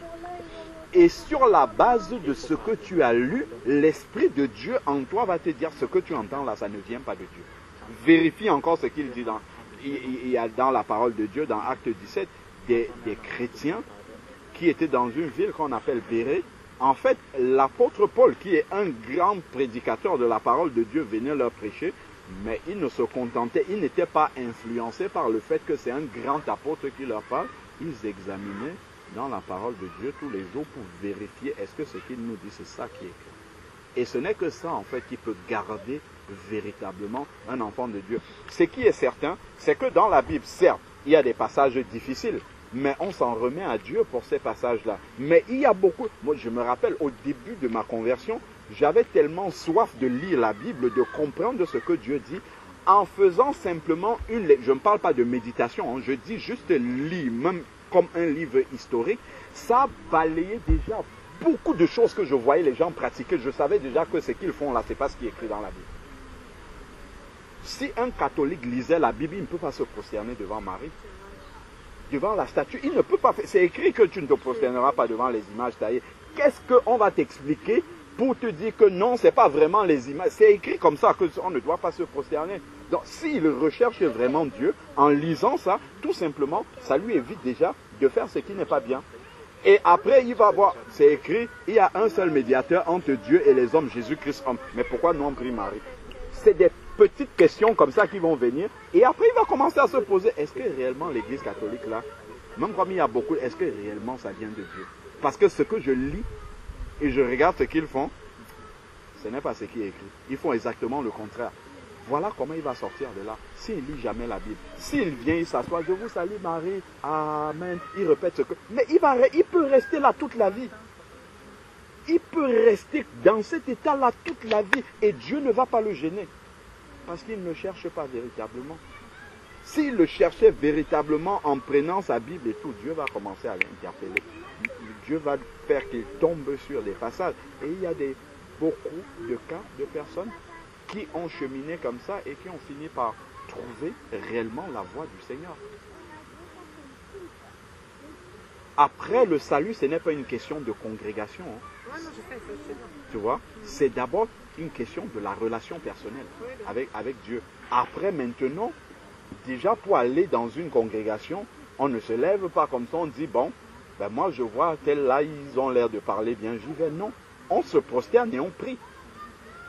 Et sur la base de ce que tu as lu, l'Esprit de Dieu en toi va te dire ce que tu entends là, ça ne vient pas de Dieu. Vérifie encore ce qu'il dit il y a dans la parole de Dieu, dans Acte 17, des chrétiens qui étaient dans une ville qu'on appelle Bérée. En fait, l'apôtre Paul, qui est un grand prédicateur de la parole de Dieu, venait leur prêcher, mais il ne se contentait, il n'était pas influencé par le fait que c'est un grand apôtre qui leur parle. Ils examinaient dans la parole de Dieu tous les jours pour vérifier est-ce que ce qu'il nous dit, c'est ça qui est écrit. Et ce n'est que ça, en fait, qui peut garder véritablement un enfant de Dieu. Ce qui est certain, c'est que dans la Bible, certes, il y a des passages difficiles, mais on s'en remet à Dieu pour ces passages-là. Mais il y a beaucoup... Moi, je me rappelle, au début de ma conversion, j'avais tellement soif de lire la Bible, de comprendre ce que Dieu dit, en faisant simplement une... Je ne parle pas de méditation, hein, je dis juste lire, même comme un livre historique. Ça balayait déjà beaucoup de choses que je voyais les gens pratiquer. Je savais déjà que ce qu'ils font là, ce n'est pas ce qui est écrit dans la Bible. Si un catholique lisait la Bible, il ne peut pas se prosterner devant Marie. Devant la statue, il ne peut pas faire. C'est écrit que tu ne te prosterneras pas devant les images taillées. Qu'est-ce qu'on va t'expliquer pour te dire que non, ce n'est pas vraiment les images? C'est écrit comme ça qu'on ne doit pas se prosterner. Donc, s'il recherche vraiment Dieu, en lisant ça, tout simplement, ça lui évite déjà de faire ce qui n'est pas bien. Et après, il va voir, c'est écrit, il y a un seul médiateur entre Dieu et les hommes, Jésus-Christ homme. Mais pourquoi nous on prie Marie? C'est des petites questions comme ça qui vont venir. Et après, il va commencer à se poser, est-ce que réellement l'église catholique là, même comme il y a beaucoup, est-ce que réellement ça vient de Dieu? Parce que ce que je lis et je regarde ce qu'ils font, ce n'est pas ce qui est écrit. Ils font exactement le contraire. Voilà comment il va sortir de là. S'il lit jamais la Bible, s'il vient, il s'assoit, je vous salue Marie, Amen, il répète ce que... Mais il peut rester là toute la vie. Il peut rester dans cet état-là toute la vie et Dieu ne va pas le gêner. Parce qu'il ne cherche pas véritablement. S'il le cherchait véritablement en prenant sa Bible et tout, Dieu va commencer à l'interpeller. Dieu va faire qu'il tombe sur des passages. Et il y a beaucoup de cas de personnes qui ont cheminé comme ça et qui ont fini par trouver réellement la voie du Seigneur. Après, le salut, ce n'est pas une question de congrégation. Hein. Ouais, non, je sais, c'est bien. Tu vois, c'est d'abord une question de la relation personnelle avec Dieu. Après, maintenant, déjà pour aller dans une congrégation, on ne se lève pas comme ça, on dit, bon, ben moi je vois tel là, ils ont l'air de parler bien, j'y vais. Non, on se prosterne et on prie.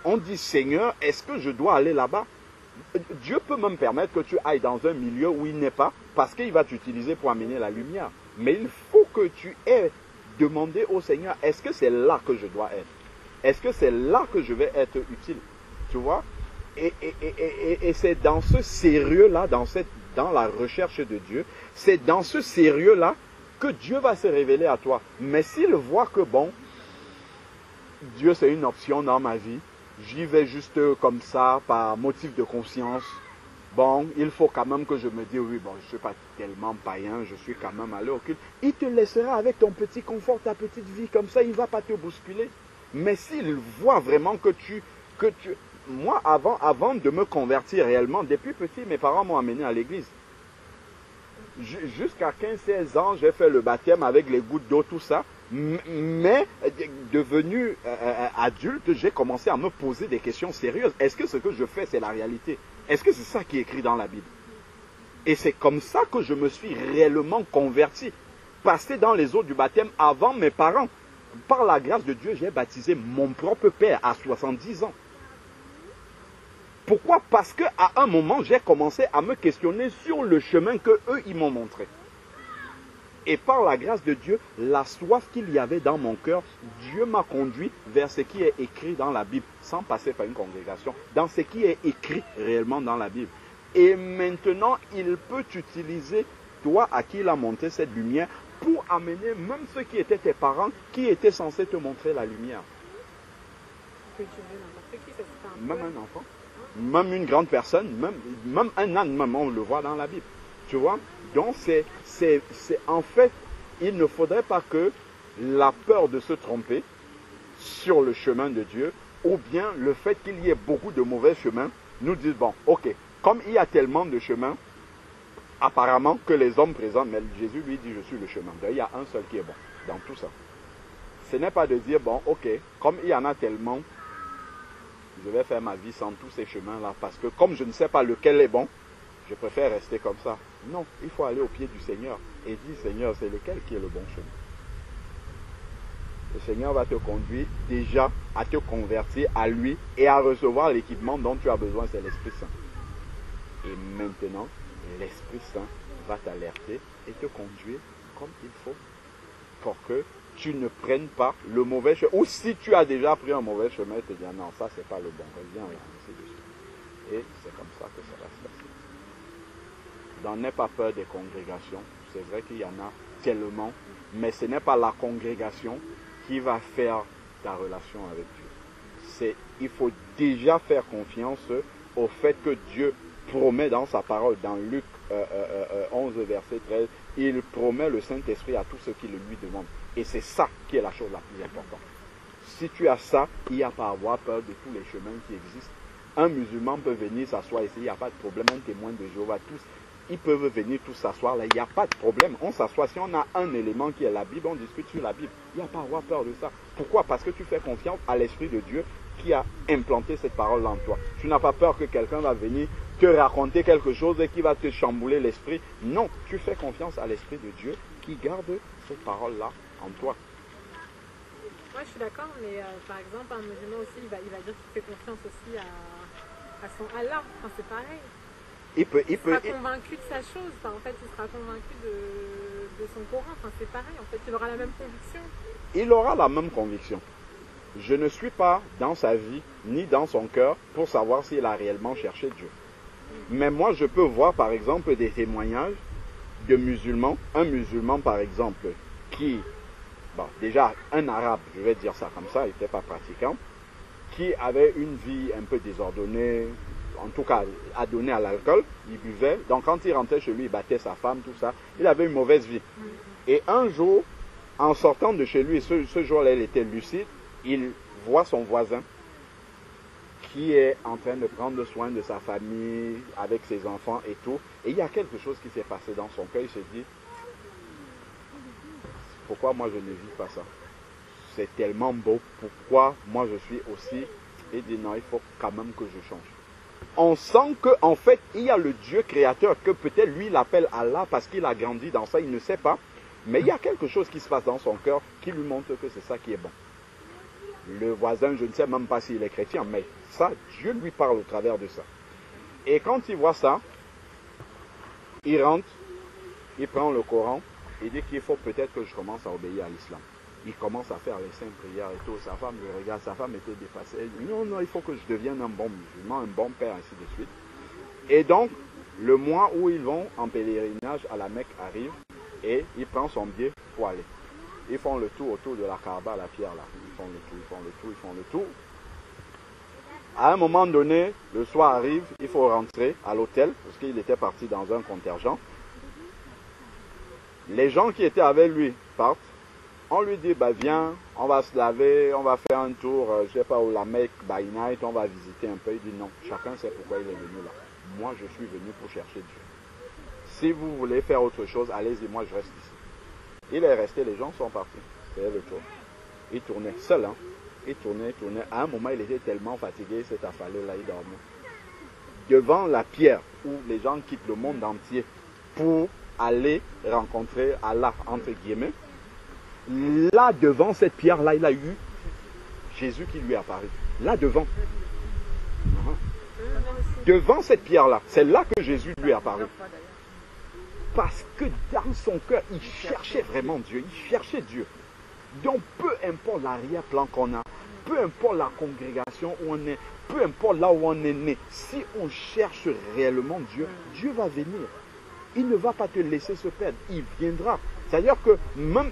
On dit, Seigneur, est-ce que je dois aller là-bas? Dieu peut même permettre que tu ailles dans un milieu où il n'est pas, parce qu'il va t'utiliser pour amener la lumière. Mais il faut que tu aies demandé au Seigneur, est-ce que c'est là que je dois être? Est-ce que c'est là que je vais être utile? Tu vois? Et c'est dans ce sérieux-là, dans la recherche de Dieu, c'est dans ce sérieux-là que Dieu va se révéler à toi. Mais s'il voit que, bon, Dieu c'est une option dans ma vie, j'y vais juste comme ça, par motif de conscience, bon, il faut quand même que je me dise, oui, bon, je ne suis pas tellement païen, je suis quand même allé au culte. Il te laissera avec ton petit confort, ta petite vie, comme ça, il ne va pas te bousculer. Mais s'il voit vraiment que tu... Moi, avant de me convertir réellement, depuis petit, mes parents m'ont amené à l'église. Jusqu'à 15-16 ans, j'ai fait le baptême avec les gouttes d'eau, tout ça. Mais devenu adulte, j'ai commencé à me poser des questions sérieuses. Est-ce que ce que je fais, c'est la réalité? Est-ce que c'est ça qui est écrit dans la Bible? Et c'est comme ça que je me suis réellement converti. Passé dans les eaux du baptême avant mes parents. Par la grâce de Dieu, j'ai baptisé mon propre père à 70 ans. Pourquoi? Parce qu'à un moment, j'ai commencé à me questionner sur le chemin qu'eux, ils m'ont montré. Et par la grâce de Dieu, la soif qu'il y avait dans mon cœur, Dieu m'a conduit vers ce qui est écrit dans la Bible, sans passer par une congrégation, dans ce qui est écrit réellement dans la Bible. Et maintenant, il peut utiliser toi à qui il a monté cette lumière pour amener même ceux qui étaient tes parents, qui étaient censés te montrer la lumière. Tu peux utiliser n'importe qui, ça c'est pas un Même problème. un enfant, même une grande personne, même un âne, même on le voit dans la Bible. Tu vois? Donc c'est en fait, il ne faudrait pas que la peur de se tromper sur le chemin de Dieu, ou bien le fait qu'il y ait beaucoup de mauvais chemins, nous dise, bon, ok, comme il y a tellement de chemins, apparemment que les hommes présentent, mais Jésus lui dit, je suis le chemin. Donc, il y a un seul qui est bon dans tout ça. Ce n'est pas de dire, bon, ok, comme il y en a tellement, je vais faire ma vie sans tous ces chemins-là, parce que comme je ne sais pas lequel est bon, je préfère rester comme ça. Non, il faut aller au pied du Seigneur et dire, Seigneur, c'est lequel qui est le bon chemin? Le Seigneur va te conduire déjà à te convertir à lui et à recevoir l'équipement dont tu as besoin, c'est l'Esprit Saint. Et maintenant, l'Esprit Saint va t'alerter et te conduire comme il faut pour que tu ne prennes pas le mauvais chemin. Ou si tu as déjà pris un mauvais chemin, tu te dis, non, ça c'est pas le bon, reviens là, ainsi de suite. Et c'est comme ça que ça va se passer. Donc n'aie pas peur des congrégations. C'est vrai qu'il y en a tellement, mais ce n'est pas la congrégation qui va faire ta relation avec Dieu. Il faut déjà faire confiance au fait que Dieu promet dans sa parole, dans Luc 11, verset 13, il promet le Saint-Esprit à tous ceux qui le lui demandent. Et c'est ça qui est la chose la plus importante. Si tu as ça, il n'y a pas à avoir peur de tous les chemins qui existent. Un musulman peut venir s'asseoir ici, il n'y a pas de problème. Un témoin de Jéhovah, tous, ils peuvent venir tous s'asseoir là, il n'y a pas de problème. On s'assoit, si on a un élément qui est la Bible, on discute sur la Bible. Il n'y a pas à avoir peur de ça. Pourquoi? Parce que tu fais confiance à l'Esprit de Dieu qui a implanté cette parole en toi. Tu n'as pas peur que quelqu'un va venir te raconter quelque chose et qui va te chambouler l'esprit. Non, tu fais confiance à l'Esprit de Dieu qui garde cette parole-là en toi. Moi, je suis d'accord, mais par exemple, un musulman aussi, il va dire qu'il fait confiance aussi à son Allah. Enfin, c'est pareil. Il sera convaincu de sa chose. Enfin, en fait, il sera convaincu de son Coran. Enfin, c'est pareil. En fait, il aura la même conviction. Il aura la même conviction. je ne suis pas dans sa vie ni dans son cœur pour savoir s'il a réellement cherché Dieu. Mais moi, je peux voir par exemple des témoignages de musulmans, un musulman par exemple, qui, bon, déjà un arabe, je vais dire ça comme ça, il n'était pas pratiquant, qui avait une vie un peu désordonnée, en tout cas adonné à l'alcool, il buvait, donc quand il rentrait chez lui, il battait sa femme, tout ça, il avait une mauvaise vie. Et un jour, en sortant de chez lui, ce jour-là, il était lucide, il voit son voisin qui est en train de prendre soin de sa famille, avec ses enfants et tout, et il y a quelque chose qui s'est passé dans son cœur, il se dit, pourquoi moi je ne vis pas ça? C'est tellement beau, pourquoi moi je suis aussi... Il dit non, il faut quand même que je change. On sent qu'en fait, il y a le Dieu créateur, que peut-être lui il appelle Allah parce qu'il a grandi dans ça, il ne sait pas. Mais il y a quelque chose qui se passe dans son cœur qui lui montre que c'est ça qui est bon. Le voisin, je ne sais même pas s'il est chrétien, mais ça, Dieu lui parle au travers de ça. Et quand il voit ça, il rentre, il prend le Coran, il dit qu'il faut peut-être que je commence à obéir à l'islam. Il commence à faire les saintes prières et tout. Sa femme le regarde, sa femme était dépassée. Elle dit, non, il faut que je devienne un bon musulman, un bon père, ainsi de suite. Et donc, le mois où ils vont en pèlerinage à la Mecque arrive et il prend son billet pour aller. Ils font le tour autour de la Kaaba, la pierre là. Ils font le tour, ils font le tour, ils font le tour. À un moment donné, le soir arrive, il faut rentrer à l'hôtel parce qu'il était parti dans un contingent. Les gens qui étaient avec lui partent. On lui dit, bah viens, on va se laver, on va faire un tour, je sais pas où, la Mecque, by night, on va visiter un peu. Il dit non, chacun sait pourquoi il est venu là. Moi, je suis venu pour chercher Dieu. Si vous voulez faire autre chose, allez-y, moi je reste ici. Il est resté, les gens sont partis. C'était le tour. Il tournait seul, hein. Il tournait. À un moment, il était tellement fatigué, il s'est affalé là, il dormait. Devant la pierre où les gens quittent le monde entier pour aller rencontrer Allah, entre guillemets, là devant cette pierre-là, il a eu Jésus qui lui est apparu. Là devant. Devant cette pierre-là, c'est là que Jésus lui est apparu. Parce que dans son cœur, il cherchait vraiment Dieu. Il cherchait Dieu. Donc peu importe l'arrière-plan qu'on a, peu importe la congrégation où on est, peu importe là où on est né, si on cherche réellement Dieu, Dieu va venir. Il ne va pas te laisser se perdre. Il viendra. C'est-à-dire que même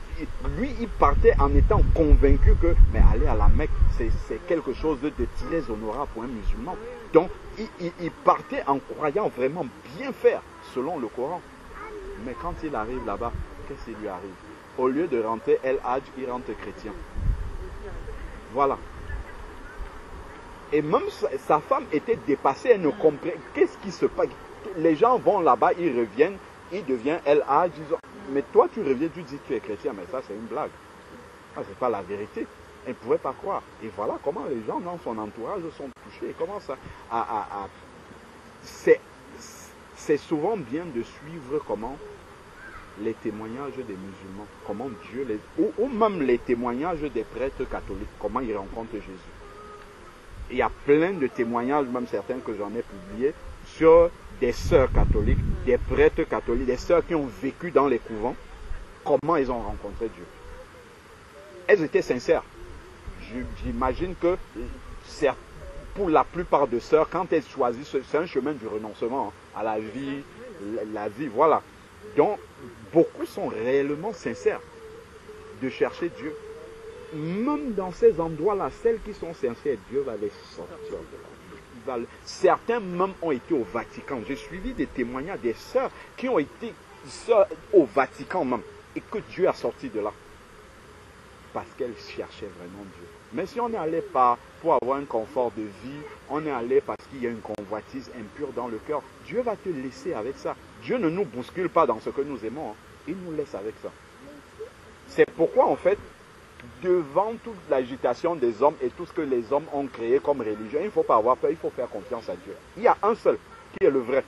lui, il partait en étant convaincu que mais aller à la Mecque, c'est quelque chose de très honorable pour un musulman. Donc, il partait en croyant vraiment bien faire, selon le Coran. Mais quand il arrive là-bas, qu'est-ce qui lui arrive? Au lieu de rentrer El Hadj, il rentre chrétien. Voilà. Et même sa femme était dépassée, elle ne comprenait. Qu'est-ce qui se passe? Les gens vont là-bas, ils reviennent, ils deviennent El Hadj. Mais toi, tu reviens, tu dis que tu es chrétien, mais ça, c'est une blague. Ça, c'est pas la vérité. Elle ne pouvait pas croire. Et voilà comment les gens dans son entourage sont touchés. Comment ça C'est souvent bien de suivre comment les témoignages des musulmans, comment Dieu ou même les témoignages des prêtres catholiques, comment ils rencontrent Jésus. Il y a plein de témoignages, même certains que j'en ai publiés, sur des sœurs catholiques, des prêtres catholiques, des sœurs qui ont vécu dans les couvents, comment ils ont rencontré Dieu. Elles étaient sincères. J'imagine que pour la plupart de sœurs, quand elles choisissent, c'est un chemin du renoncement à la vie, voilà. Donc, beaucoup sont réellement sincères de chercher Dieu. Même dans ces endroits-là, celles qui sont sincères, Dieu va les sortir de là. Certains même ont été au Vatican. J'ai suivi des témoignages des sœurs qui ont été sœurs au Vatican même et que Dieu a sorti de là. Parce qu'elles cherchaient vraiment Dieu. Mais si on est allé pas pour avoir un confort de vie, on est allé parce qu'il y a une convoitise impure dans le cœur, Dieu va te laisser avec ça. Dieu ne nous bouscule pas dans ce que nous aimons, hein. Il nous laisse avec ça. C'est pourquoi en fait, devant toute l'agitation des hommes et tout ce que les hommes ont créé comme religion, il ne faut pas avoir peur, il faut faire confiance à Dieu. Il y a un seul qui est le vrai.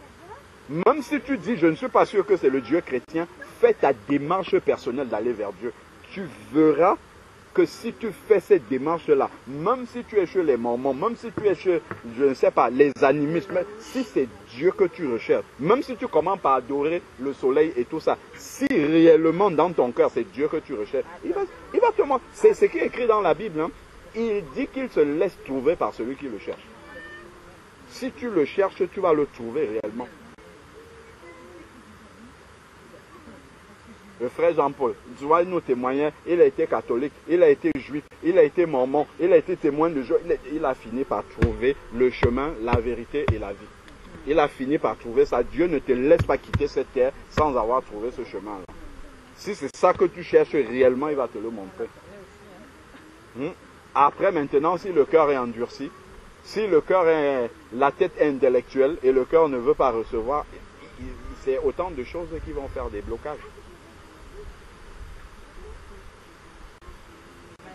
Même si tu dis, je ne suis pas sûr que c'est le Dieu chrétien, fais ta démarche personnelle d'aller vers Dieu. Tu verras que si tu fais cette démarche-là, même si tu es chez les mormons, même si tu es chez, je ne sais pas, les animistes, mais si c'est Dieu que tu recherches, même si tu commences par adorer le soleil et tout ça, si réellement dans ton cœur c'est Dieu que tu recherches, il va te montrer. C'est ce qui est écrit dans la Bible. Hein. il dit qu'il se laisse trouver par celui qui le cherche. Si tu le cherches, tu vas le trouver réellement. Le frère Jean-Paul, tu vois, il nous témoignait, il a été catholique, il a été juif, il a été mormon, il a été témoin de Dieu, il a fini par trouver le chemin, la vérité et la vie. Il a fini par trouver ça. Dieu ne te laisse pas quitter cette terre sans avoir trouvé ce chemin-là. Si c'est ça que tu cherches réellement, il va te le montrer. Après, maintenant, si le cœur est endurci, si le cœur est, la tête est intellectuelle et le cœur ne veut pas recevoir, c'est autant de choses qui vont faire des blocages.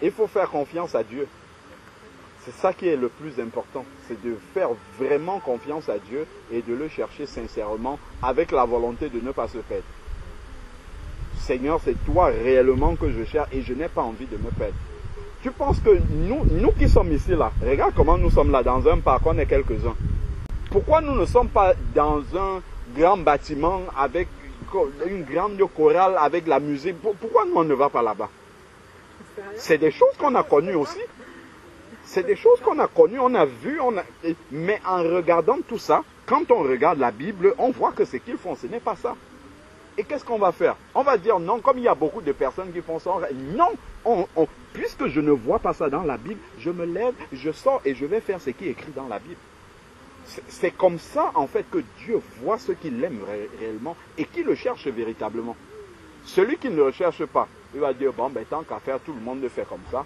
Il faut faire confiance à Dieu. C'est ça qui est le plus important. C'est de faire vraiment confiance à Dieu et de le chercher sincèrement avec la volonté de ne pas se perdre. Seigneur, c'est toi réellement que je cherche et je n'ai pas envie de me perdre. Tu penses que nous qui sommes ici là, regarde comment nous sommes là dans un parc, on est quelques-uns. Pourquoi nous ne sommes pas dans un grand bâtiment avec une grande chorale avec la musique? Pourquoi nous on ne va pas là-bas? C'est des choses qu'on a connues aussi. C'est des choses qu'on a connues, on a vues, mais en regardant tout ça, quand on regarde la Bible, on voit que ce qu'ils font, ce n'est pas ça. Et qu'est-ce qu'on va faire? On va dire non, comme il y a beaucoup de personnes qui font ça, non, puisque je ne vois pas ça dans la Bible, je me lève, je sors et je vais faire ce qui est écrit dans la Bible. C'est comme ça, en fait, que Dieu voit ce qu'il aime réellement et qui le cherche véritablement. Celui qui ne le recherche pas, il va dire, bon, tant qu'à faire, tout le monde le fait comme ça,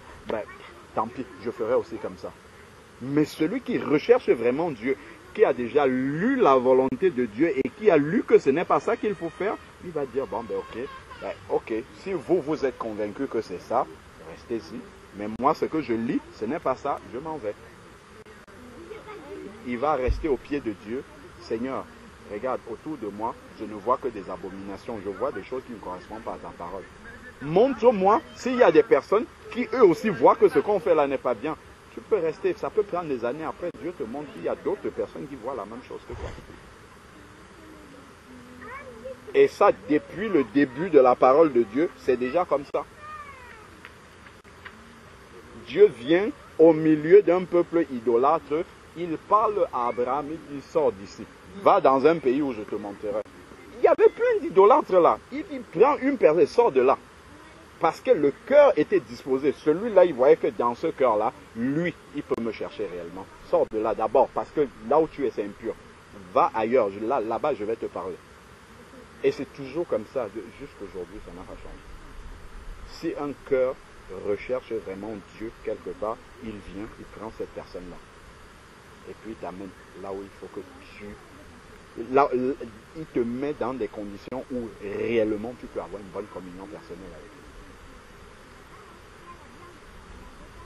tant pis, je ferai aussi comme ça. Mais celui qui recherche vraiment Dieu, qui a déjà lu la volonté de Dieu et qui a lu que ce n'est pas ça qu'il faut faire, il va dire, ok, si vous êtes convaincu que c'est ça, restez-y. Mais moi, ce que je lis, ce n'est pas ça, je m'en vais. Il va rester au pied de Dieu. Seigneur, regarde, autour de moi, je ne vois que des abominations, je vois des choses qui ne correspondent pas à ta parole. Montre-moi s'il y a des personnes qui eux aussi voient que ce qu'on fait là n'est pas bien. Tu peux rester, ça peut prendre des années après, Dieu te montre qu'il y a d'autres personnes qui voient la même chose que toi. Et ça, depuis le début de la parole de Dieu, c'est déjà comme ça. Dieu vient au milieu d'un peuple idolâtre, il parle à Abraham, il dit, sors d'ici, va dans un pays où je te montrerai. Il y avait plein d'idolâtres là, il prend une personne, sort de là. Parce que le cœur était disposé. Celui-là, il voyait que dans ce cœur-là, lui, il peut me chercher réellement. Sors de là d'abord, parce que là où tu es, c'est impur. Va ailleurs, là-bas, je vais te parler. Et c'est toujours comme ça, jusqu'aujourd'hui, ça n'a pas changé. Si un cœur recherche vraiment Dieu quelque part, il vient, il prend cette personne-là. Et puis il t'amène là où il faut que tu... Là, il te met dans des conditions où réellement tu peux avoir une bonne communion personnelle avec lui.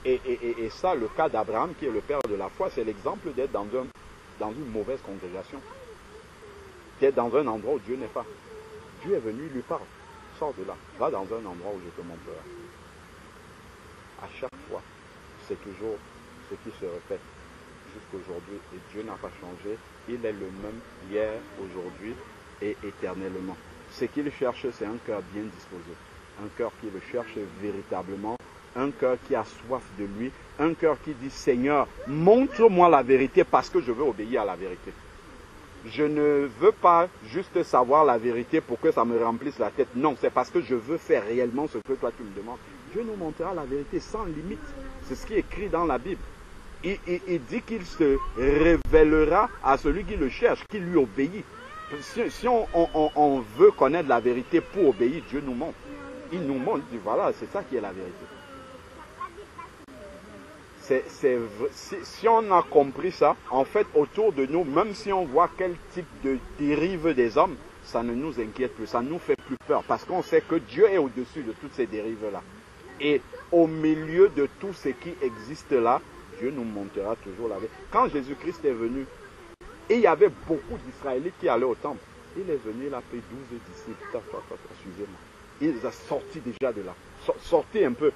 Et ça, le cas d'Abraham, qui est le père de la foi, c'est l'exemple d'être dans une mauvaise congrégation. D'être dans un endroit où Dieu n'est pas. Dieu est venu, il lui parle. Sors de là. Va dans un endroit où je te montrerai. À chaque fois, c'est toujours ce qui se répète jusqu'aujourd'hui. Et Dieu n'a pas changé. Il est le même hier, aujourd'hui et éternellement. Ce qu'il cherche, c'est un cœur bien disposé. Un cœur qui le cherche véritablement. Un cœur qui a soif de lui, un cœur qui dit, Seigneur, montre-moi la vérité parce que je veux obéir à la vérité. Je ne veux pas juste savoir la vérité pour que ça me remplisse la tête. Non, c'est parce que je veux faire réellement ce que toi tu me demandes. Dieu nous montrera la vérité sans limite. C'est ce qui est écrit dans la Bible. Il dit qu'il se révélera à celui qui le cherche, qui lui obéit. Si on veut connaître la vérité pour obéir, Dieu nous montre. Il nous montre, il dit, voilà, c'est ça qui est la vérité. Si on a compris ça, en fait, autour de nous, même si on voit quel type de dérive des hommes, ça ne nous inquiète plus, ça ne nous fait plus peur, parce qu'on sait que Dieu est au-dessus de toutes ces dérives-là. Et au milieu de tout ce qui existe là, Dieu nous montrera toujours la vérité. Quand Jésus-Christ est venu, et il y avait beaucoup d'Israélites qui allaient au temple, il est venu, il a fait 12 disciples, suivez-moi. Il les a sortis déjà de là. Sortez un peu.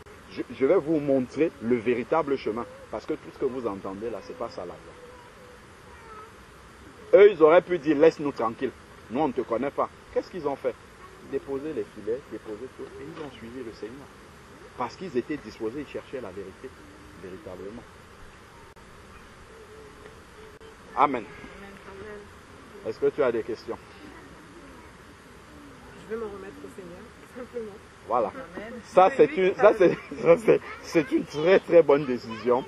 Je vais vous montrer le véritable chemin. Parce que tout ce que vous entendez là, c'est pas ça là. Eux, ils auraient pu dire, laisse-nous tranquille. Nous, on ne te connaît pas. Qu'est-ce qu'ils ont fait? Déposer les filets, déposer tout. Et ils ont suivi le Seigneur. Parce qu'ils étaient disposés, ils cherchaient la vérité. véritablement. Amen. Amen. Est-ce que tu as des questions? Je vais m'en remettre au Seigneur, simplement. Voilà. C'est une très très bonne décision.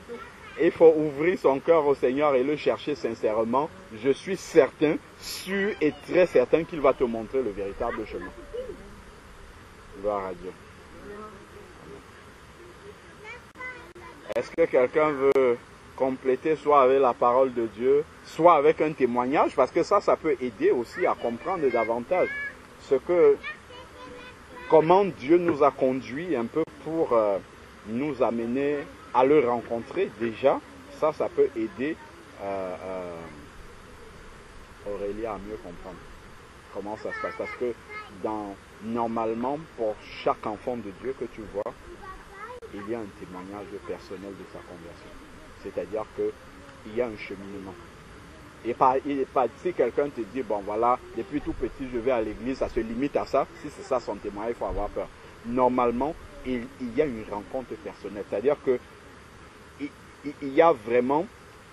Il faut ouvrir son cœur au Seigneur et le chercher sincèrement. Je suis certain, sûr et très certain qu'il va te montrer le véritable chemin. Gloire à Dieu. Est-ce que quelqu'un veut compléter soit avec la parole de Dieu, soit avec un témoignage? Parce que ça peut aider aussi à comprendre davantage comment Dieu nous a conduits un peu pour nous amener à le rencontrer déjà. Ça peut aider Aurélie à mieux comprendre comment ça se passe. Parce que normalement, pour chaque enfant de Dieu que tu vois, il y a un témoignage personnel de sa conversion. C'est-à-dire qu'il y a un cheminement. Et pas si quelqu'un te dit, bon voilà, depuis tout petit je vais à l'église, ça se limite à ça. Si c'est ça son témoignage, il faut avoir peur. Normalement, il y a une rencontre personnelle. C'est-à-dire que il y a vraiment,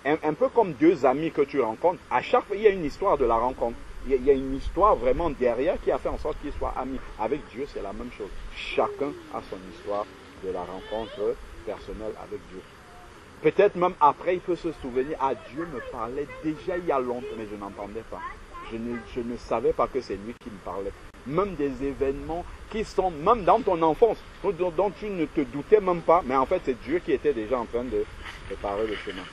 un peu comme deux amis que tu rencontres, à chaque fois il y a une histoire de la rencontre. Il y a une histoire vraiment derrière qui a fait en sorte qu'ils soient amis. Avec Dieu, c'est la même chose. Chacun a son histoire de la rencontre personnelle avec Dieu. Peut-être même après, il peut se souvenir, Dieu me parlait déjà il y a longtemps, mais je n'entendais pas. Je ne savais pas que c'est lui qui me parlait. Même des événements qui sont, même dans ton enfance, dont tu ne te doutais même pas, mais en fait c'est Dieu qui était déjà en train de préparer le chemin.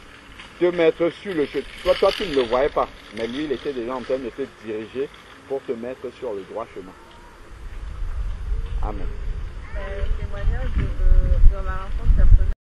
Te mettre sur le chemin. Toi tu ne le voyais pas, mais lui il était déjà en train de te diriger pour te mettre sur le droit chemin. Amen. Témoignage dans la rencontre personnelle.